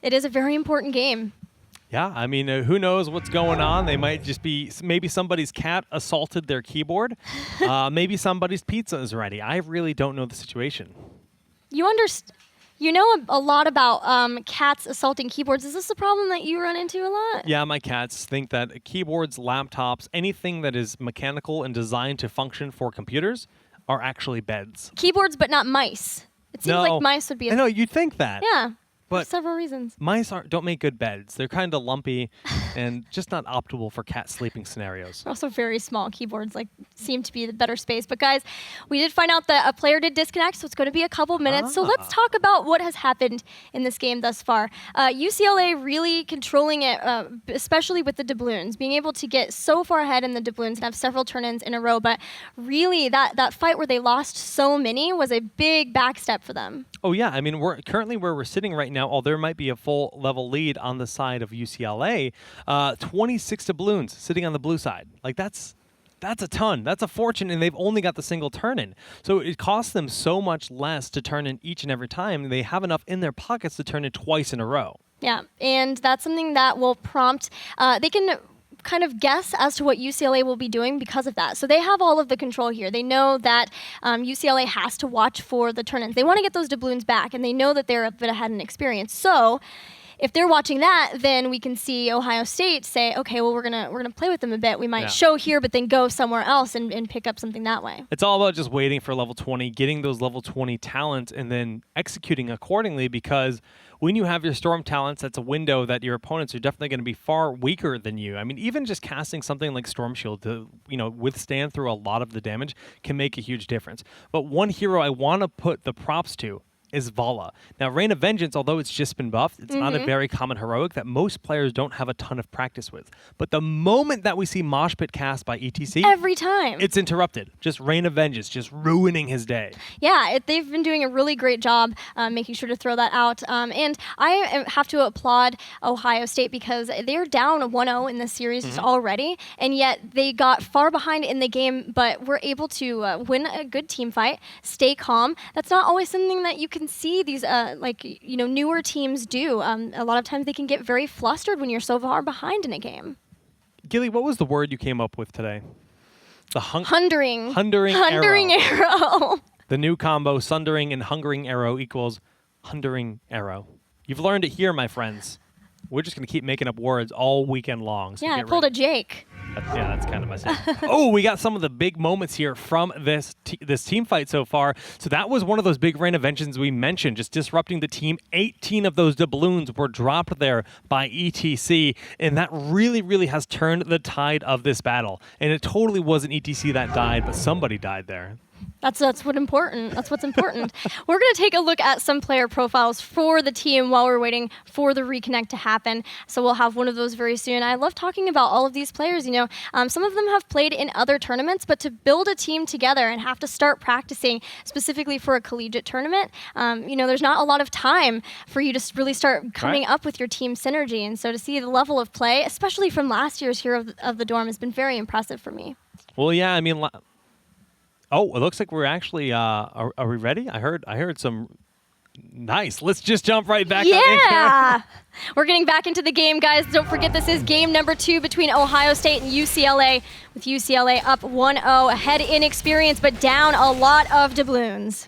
Speaker 2: It is a very important game.
Speaker 1: Yeah, I mean, who knows what's going on? They might just be, maybe somebody's cat assaulted their keyboard. Maybe somebody's pizza is ready. I really don't know the situation.
Speaker 2: You know a lot about cats assaulting keyboards. Is this a problem that you run into a lot?
Speaker 1: Yeah, my cats think that keyboards, laptops, anything that is mechanical and designed to function for computers are actually beds.
Speaker 2: Keyboards, but not mice. It seems like mice would be
Speaker 1: I know, you'd think that.
Speaker 2: Yeah.
Speaker 1: But
Speaker 2: for several reasons.
Speaker 1: Mice don't make good beds. They're kind of lumpy and just not optimal for cat sleeping scenarios.
Speaker 2: Also very small keyboards seem to be the better space. But guys, we did find out that a player did disconnect, so it's going to be a couple minutes. So let's talk about what has happened in this game thus far. UCLA really controlling it, especially with the doubloons, being able to get so far ahead in the doubloons and have several turn-ins in a row. But really, that fight where they lost so many was a big backstep for them.
Speaker 1: Oh yeah, I mean, we're currently where we're sitting right now, although there might be a full level lead on the side of UCLA, 26 doubloons sitting on the blue side. Like that's a ton. That's a fortune, and they've only got the single turn-in. So it costs them so much less to turn in each and every time. They have enough in their pockets to turn in twice in a row. Yeah,
Speaker 2: and that's something that will prompt, they can kind of guess as to what UCLA will be doing because of that. So they have all of the control here. They know that UCLA has to watch for the turn-ins. They want to get those doubloons back, and they know that they're a bit ahead in experience. So if they're watching that, then we can see Ohio State say, okay, well, we're gonna play with them a bit. We might show here, but then go somewhere else and pick up something that way.
Speaker 1: It's all about just waiting for level 20, getting those level 20 talents, and then executing accordingly, because when you have your storm talents, that's a window that your opponents are definitely going to be far weaker than you. I mean, even just casting something like Storm Shield to, withstand through a lot of the damage can make a huge difference. But one hero I want to put the props to is Vala. Now, Rain of Vengeance, although it's just been buffed, it's not a very common heroic that most players don't have a ton of practice with. But the moment that we see Mosh Pit cast by ETC,
Speaker 2: every time
Speaker 1: it's interrupted. Just Rain of Vengeance, just ruining his day.
Speaker 2: Yeah, they've been doing a really great job making sure to throw that out. And I have to applaud Ohio State because they're down 1-0 in this series already, and yet they got far behind in the game, but were able to win a good team fight, stay calm. That's not always something that you can see these newer teams do. A lot of times they can get very flustered when you're so far behind in a game.
Speaker 1: Gilly, what was the word you came up with today? The
Speaker 2: Hundering
Speaker 1: arrow.
Speaker 2: arrow.
Speaker 1: The new combo, sundering and hungering arrow equals hundering arrow. You've learned it here, my friends. We're just going to keep making up words all weekend long. So
Speaker 2: yeah, I pulled a Jake.
Speaker 1: That's kind of my thing. Oh, we got some of the big moments here from this team fight so far. So that was one of those big Rain of Vengeance we mentioned, just disrupting the team. 18 of those doubloons were dropped there by ETC, and that really, really has turned the tide of this battle. And it totally wasn't ETC that died, but somebody died there.
Speaker 2: That's what's important. We're going to take a look at some player profiles for the team while we're waiting for the reconnect to happen. So we'll have one of those very soon. I love talking about all of these players. Some of them have played in other tournaments, but to build a team together and have to start practicing specifically for a collegiate tournament, there's not a lot of time for you to really start coming up with your team synergy. And so to see the level of play, especially from last year's Hero of the Dorm, has been very impressive for me.
Speaker 1: Well, yeah, I mean... Oh, it looks like we're actually, are we ready? I heard some, nice. Let's just jump right back in here.
Speaker 2: We're getting back into the game, guys. Don't forget this is game number 2 between Ohio State and UCLA, with UCLA up 1-0, ahead in experience, but down a lot of doubloons.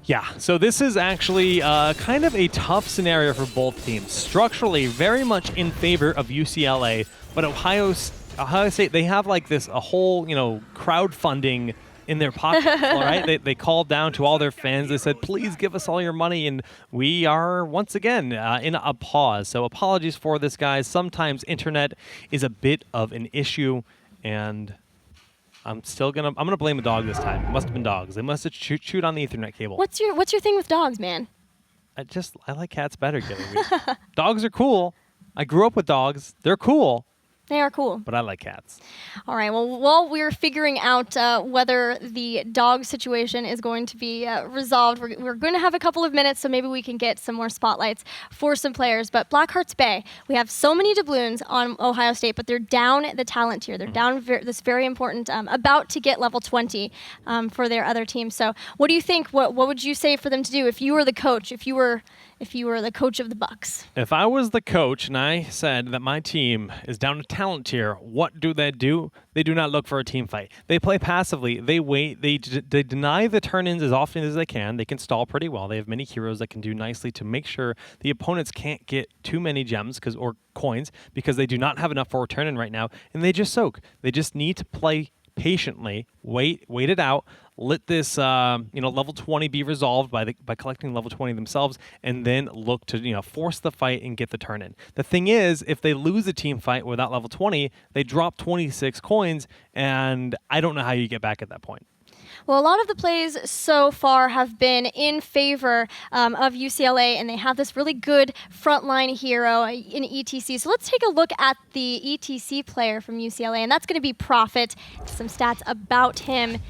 Speaker 1: Yeah, so this is actually kind of a tough scenario for both teams. Structurally, very much in favor of UCLA, but Ohio State, they have like a whole, crowdfunding in their pocket, all right? They called down to all their fans. They said, please give us all your money. And we are, once again, in a pause. So apologies for this, guys. Sometimes internet is a bit of an issue, and I'm gonna blame the dog this time. It must have been dogs. They must have chewed on the Ethernet cable.
Speaker 2: What's your thing with dogs, man?
Speaker 1: I like cats better, Gillyweed. Dogs are cool. I grew up with dogs. They're cool.
Speaker 2: They are cool.
Speaker 1: But I like cats.
Speaker 2: All right. Well, while we're figuring out whether the dog situation is going to be resolved, we're going to have a couple of minutes, so maybe we can get some more spotlights for some players. But Blackhearts Bay, we have so many doubloons on Ohio State, but they're down the talent tier. They're down this very important, about to get level 20 for their other team. So what do you think? What would you say for them to do if you were the coach, if you were the coach of the Bucks?
Speaker 1: If I was the coach and I said that my team is down to talent tier, what do? They do not look for a team fight. They play passively. They wait. They deny the turn-ins as often as they can. They can stall pretty well. They have many heroes that can do nicely to make sure the opponents can't get too many gems or coins because they do not have enough for a turn-in right now, and they just soak. They just need to play patiently, wait it out, let this level 20 be resolved by collecting level 20 themselves, and then look to force the fight and get the turn in. The thing is, if they lose a team fight without level 20, they drop 26 coins, and I don't know how you get back at that point.
Speaker 2: Well, a lot of the plays so far have been in favor of UCLA, and they have this really good frontline hero in ETC. So let's take a look at the ETC player from UCLA, and that's going to be Prophet. Some stats about him.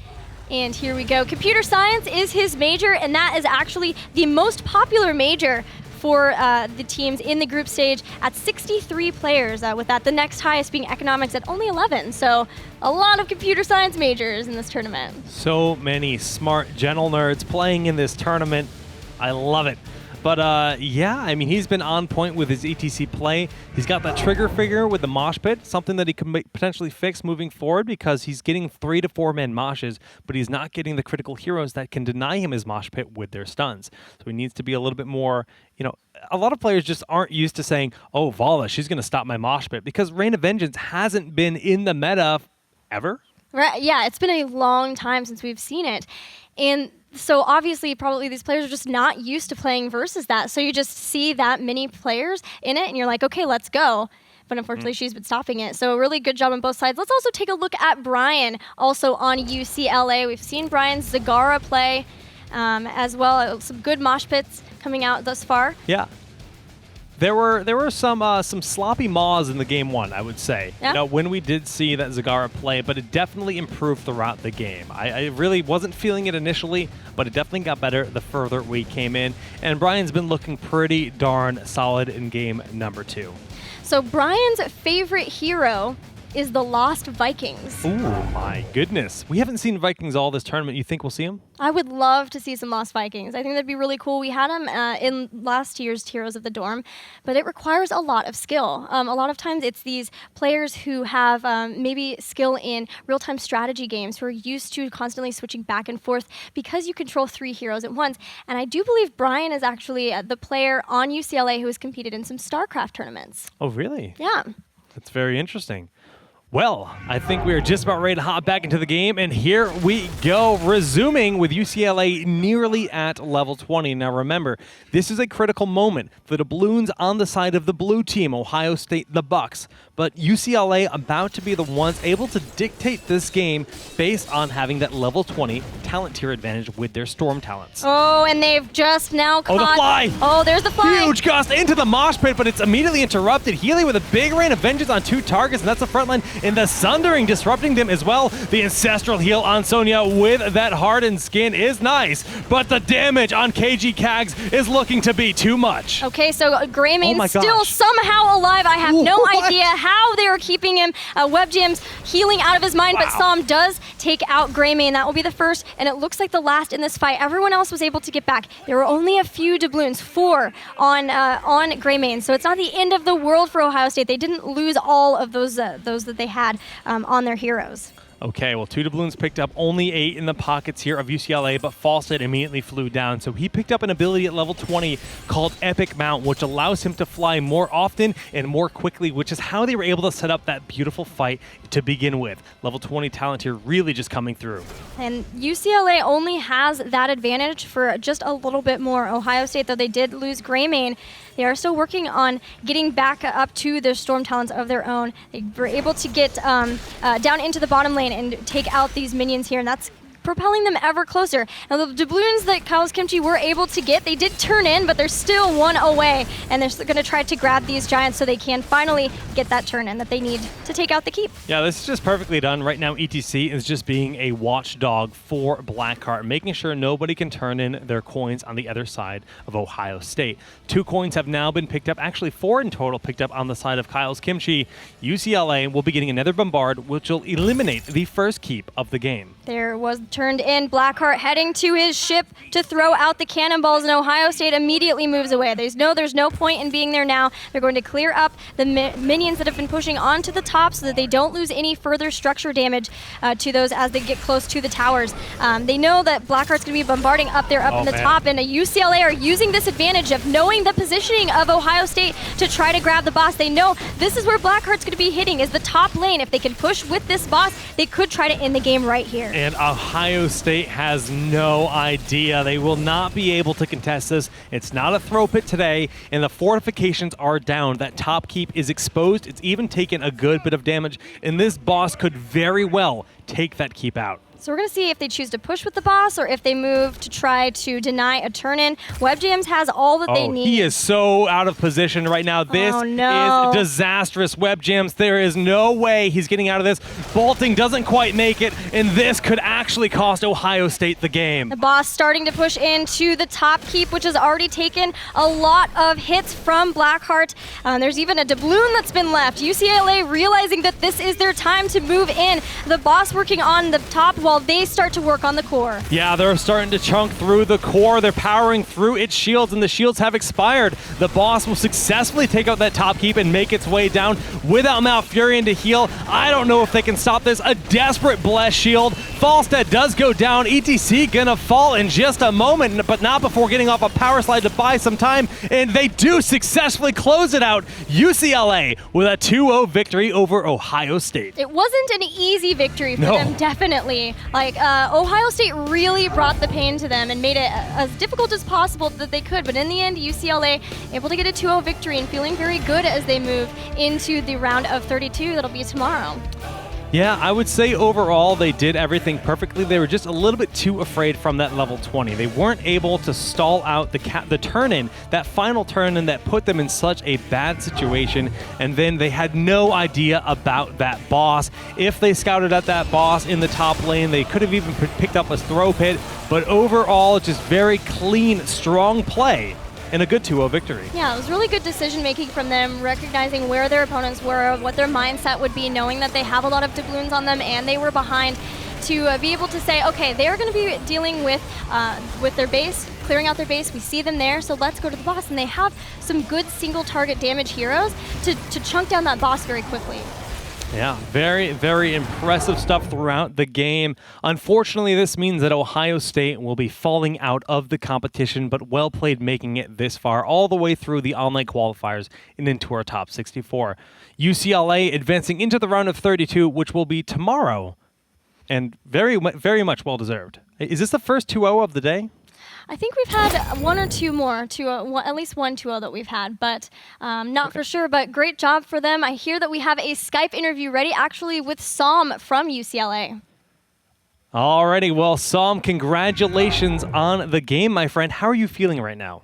Speaker 2: And here we go. Computer science is his major, and that is actually the most popular major for the teams in the group stage at 63 players, with that the next highest being economics at only 11. So a lot of computer science majors in this tournament.
Speaker 1: So many smart gentle nerds playing in this tournament. I love it. But yeah, I mean, he's been on point with his ETC play. He's got that trigger figure with the mosh pit, something that he can potentially fix moving forward because he's getting 3 to 4 man moshes, but he's not getting the critical heroes that can deny him his mosh pit with their stuns. So he needs to be a little bit more, a lot of players just aren't used to saying, oh, Vala, she's going to stop my mosh pit, because Rain of Vengeance hasn't been in the meta ever.
Speaker 2: Right, yeah, it's been a long time since we've seen it. And so obviously, probably these players are just not used to playing versus that. So you just see that many players in it, and you're like, okay, let's go. But unfortunately, she's been stopping it. So a really good job on both sides. Let's also take a look at Brian, also on UCLA. We've seen Brian's Zagara play. as well. Some good mosh pits coming out thus far.
Speaker 1: Yeah. There were some sloppy maws in the game one, I would say.
Speaker 2: Yeah.
Speaker 1: When we did see that Zagara play, but it definitely improved throughout the game. I really wasn't feeling it initially, but it definitely got better the further we came in. And Brian's been looking pretty darn solid in game number 2.
Speaker 2: So Brian's favorite hero is the Lost Vikings.
Speaker 1: Ooh, my goodness. We haven't seen Vikings all this tournament. You think we'll see them?
Speaker 2: I would love to see some Lost Vikings. I think that'd be really cool. We had them in last year's Heroes of the Dorm, but it requires a lot of skill. A lot of times it's these players who have maybe skill in real-time strategy games who are used to constantly switching back and forth because you control 3 heroes at once. And I do believe Brian is actually the player on UCLA who has competed in some StarCraft tournaments.
Speaker 1: Oh, really?
Speaker 2: Yeah.
Speaker 1: That's very interesting. Well, I think we are just about ready to hop back into the game, and here we go, resuming with UCLA nearly at level 20. Now remember, this is a critical moment for the Balloons on the side of the blue team, Ohio State, the Bucks. But UCLA about to be the ones able to dictate this game based on having that level 20 talent tier advantage with their Storm talents.
Speaker 2: Oh, and they've just now caught...
Speaker 1: Oh, the fly!
Speaker 2: Oh, there's the fly!
Speaker 1: Huge gust into the mosh pit, but it's immediately interrupted. Healy with a big rain of vengeance on 2 targets, and that's the front line. And the Sundering disrupting them as well. The Ancestral Heal on Sonya with that hardened skin is nice, but the damage on KG Kags is looking to be too much.
Speaker 2: Okay, so Greymane
Speaker 1: my
Speaker 2: still
Speaker 1: gosh.
Speaker 2: somehow alive. I have no
Speaker 1: What?
Speaker 2: idea how they are keeping him. Web Jam's healing out of his mind, but Som does take out Greymane. That will be the first, and it looks like the last in this fight. Everyone else was able to get back. There were only a few doubloons, 4 on Greymane, so it's not the end of the world for Ohio State. They didn't lose all of those that they had on their heroes.
Speaker 1: Okay, well, 2 doubloons picked up, only 8 in the pockets here of UCLA, but Falstead immediately flew down. So he picked up an ability at level 20 called Epic Mount, which allows him to fly more often and more quickly, which is how they were able to set up that beautiful fight to begin with. Level 20 talent here really just coming through. And
Speaker 2: UCLA only has that advantage for just a little bit more. Ohio State, though they did lose Greymane, they are still working on getting back up to their Storm talents of their own. They were able to get down into the bottom lane and take out these minions here, and that's propelling them ever closer. Now the doubloons that Kyle's Kimchi were able to get, they did turn in, but they're still 1 away, and they're going to try to grab these giants so they can finally get that turn in that they need to take out the keep.
Speaker 1: Yeah, this is just perfectly done. Right now, ETC is just being a watchdog for Blackheart, making sure nobody can turn in their coins on the other side of Ohio State. 2 coins have now been picked up, actually 4 in total picked up on the side of Kyle's Kimchi. UCLA will be getting another bombard, which will eliminate the first keep of the game.
Speaker 2: There was turned in. Blackheart heading to his ship to throw out the cannonballs, and Ohio State immediately moves away. There's no point in being there now. They're going to clear up the minions that have been pushing onto the top so that they don't lose any further structure damage to those as they get close to the towers. They know that Blackheart's going to be bombarding up there in the top, and UCLA are using this advantage of knowing the positioning of Ohio State to try to grab the boss. They know this is where Blackheart's going to be hitting, is the top lane. If they can push with this boss, they could try to end the game right here.
Speaker 1: And Ohio State has no idea. They will not be able to contest this. It's not a throw pit today, and the fortifications are down. That top keep is exposed. It's even taken a good bit of damage, and this boss could very well take that keep out.
Speaker 2: So we're going to see if they choose to push with the boss or if they move to try to deny a turn-in. WebJams has all that they need.
Speaker 1: He is so out of position right now. This is disastrous, WebJams. There is no way he's getting out of this. Bolting doesn't quite make it, and this could actually cost Ohio State the game.
Speaker 2: The boss starting to push into the top keep, which has already taken a lot of hits from Blackheart. There's even a doubloon that's been left. UCLA realizing that this is their time to move in. The boss working on the top while they start to work on the core.
Speaker 1: Yeah, they're starting to chunk through the core. They're powering through its shields, and the shields have expired. The boss will successfully take out that top keep and make its way down without Malfurion to heal. I don't know if they can stop this. A desperate bless shield. Falstead does go down. ETC gonna fall in just a moment, but not before getting off a power slide to buy some time, and they do successfully close it out. UCLA with a 2-0 victory over Ohio State.
Speaker 2: It wasn't an easy victory for them, definitely. Like, Ohio State really brought the pain to them and made it as difficult as possible that they could, but in the end, UCLA able to get a 2-0 victory and feeling very good as they move into the round of 32 that'll be tomorrow.
Speaker 1: Yeah, I would say overall they did everything perfectly. They were just a little bit too afraid from that level 20. They weren't able to stall out the turn-in, that final turn-in that put them in such a bad situation, and then they had no idea about that boss. If they scouted at that boss in the top lane, they could have even picked up a throw pit, but overall, just very clean, strong play. And a good 2-0 victory.
Speaker 2: Yeah, it was really good decision making from them, recognizing where their opponents were, what their mindset would be, knowing that they have a lot of doubloons on them and they were behind, to be able to say, okay, they're going to be dealing with their base, clearing out their base. We see them there, so let's go to the boss. And they have some good single target damage heroes to chunk down that boss very quickly.
Speaker 1: Yeah, very, very impressive stuff throughout the game. Unfortunately, this means that Ohio State will be falling out of the competition, but well played making it this far, all the way through the online qualifiers and into our top 64. UCLA advancing into the round of 32, which will be tomorrow, and very, very much well-deserved. Is this the first 2-0 of the day?
Speaker 2: I think we've had one or two more, at least one 2-0 that we've had, but not for sure. But great job for them. I hear that we have a Skype interview ready, actually, with Som from UCLA.
Speaker 1: Alrighty, well, Som, congratulations on the game, my friend. How are you feeling right now?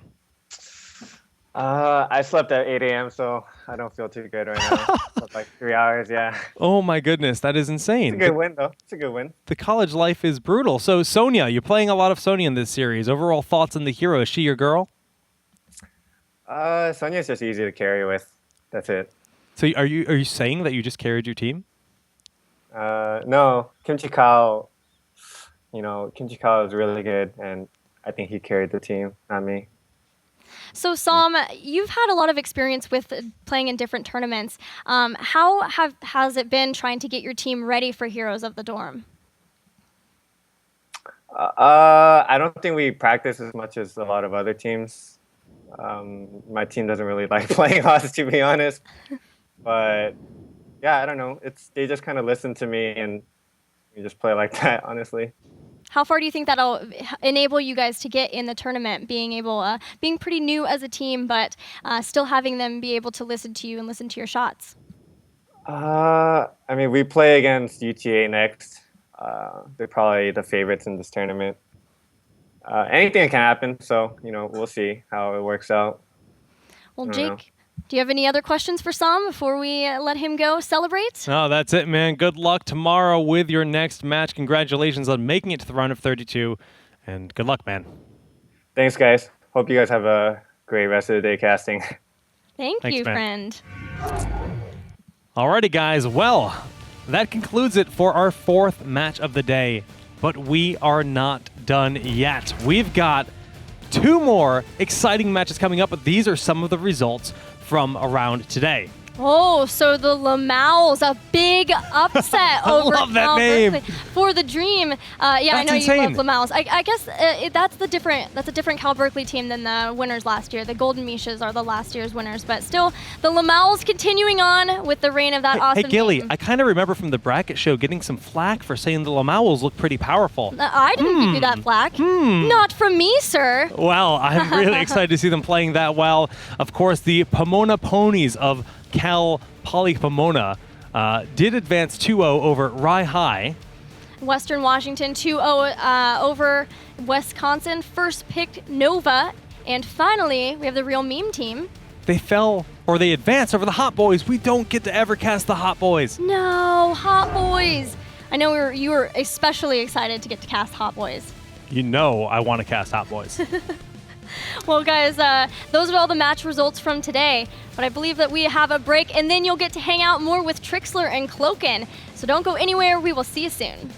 Speaker 3: I slept at 8 a.m., so I don't feel too good right now. Slept like 3 hours, yeah.
Speaker 1: Oh my goodness, that is insane.
Speaker 3: It's a good win, though. It's a good win.
Speaker 1: The college life is brutal. So, Sonia, you're playing a lot of Sonia in this series. Overall thoughts on the hero? Is she your girl?
Speaker 3: Sonia's just easy to carry with. That's it.
Speaker 1: So, are you saying that you just carried your team?
Speaker 3: No, Kimchi Kao. Kimchi Kao is really good, and I think he carried the team, not me.
Speaker 2: So, Som, you've had a lot of experience with playing in different tournaments. How has it been trying to get your team ready for Heroes of the Dorm?
Speaker 3: I don't think we practice as much as a lot of other teams. My team doesn't really like playing us, to be honest. But yeah, I don't know. They just kind of listen to me, and we just play like that, honestly.
Speaker 2: How far do you think that'll enable you guys to get in the tournament, being pretty new as a team, but still having them be able to listen to you and listen to your shots?
Speaker 3: I mean, we play against UTA next. They're probably the favorites in this tournament. Anything can happen, so we'll see how it works out.
Speaker 2: Well, Jake, do you have any other questions for Som before we let him go celebrate?
Speaker 1: No, that's it, man. Good luck tomorrow with your next match. Congratulations on making it to the round of 32, and good luck, man.
Speaker 3: Thanks, guys. Hope you guys have a great rest of the day casting.
Speaker 2: Thanks, you,
Speaker 1: man.
Speaker 2: friend.
Speaker 1: Alrighty, guys. Well, that concludes it for our fourth match of the day, but we are not done yet. We've got 2 more exciting matches coming up, but these are some of the results from around today.
Speaker 2: Oh, so the Lamals, a big upset over
Speaker 1: love that name.
Speaker 2: for the Dream. Yeah,
Speaker 1: That's
Speaker 2: I know
Speaker 1: insane.
Speaker 2: you love Lamals. I guess that's a different Cal Berkeley team than the winners last year. The Golden Mishas are the last year's winners, but still, the Lamals continuing on with the reign of that awesome
Speaker 1: Hey, Gilly,
Speaker 2: team.
Speaker 1: I kind of remember from the bracket show getting some flack for saying the Lamowls look pretty powerful.
Speaker 2: I didn't give you that flack. Not from me, sir.
Speaker 1: Well, I'm really excited to see them playing that well. Of course, the Pomona Ponies of Cal Poly Pomona did advance 2-0 over Rye High.
Speaker 2: Western Washington 2-0 over Wisconsin. First picked Nova. And finally, we have the real meme team.
Speaker 1: They advanced over the Hot Boys. We don't get to ever cast the Hot Boys.
Speaker 2: No, Hot Boys. I know you were especially excited to get to cast Hot Boys.
Speaker 1: You know I want to cast Hot Boys.
Speaker 2: Well, guys, those are all the match results from today. But I believe that we have a break, and then you'll get to hang out more with Trikslyr and Cloaken. So don't go anywhere. We will see you soon.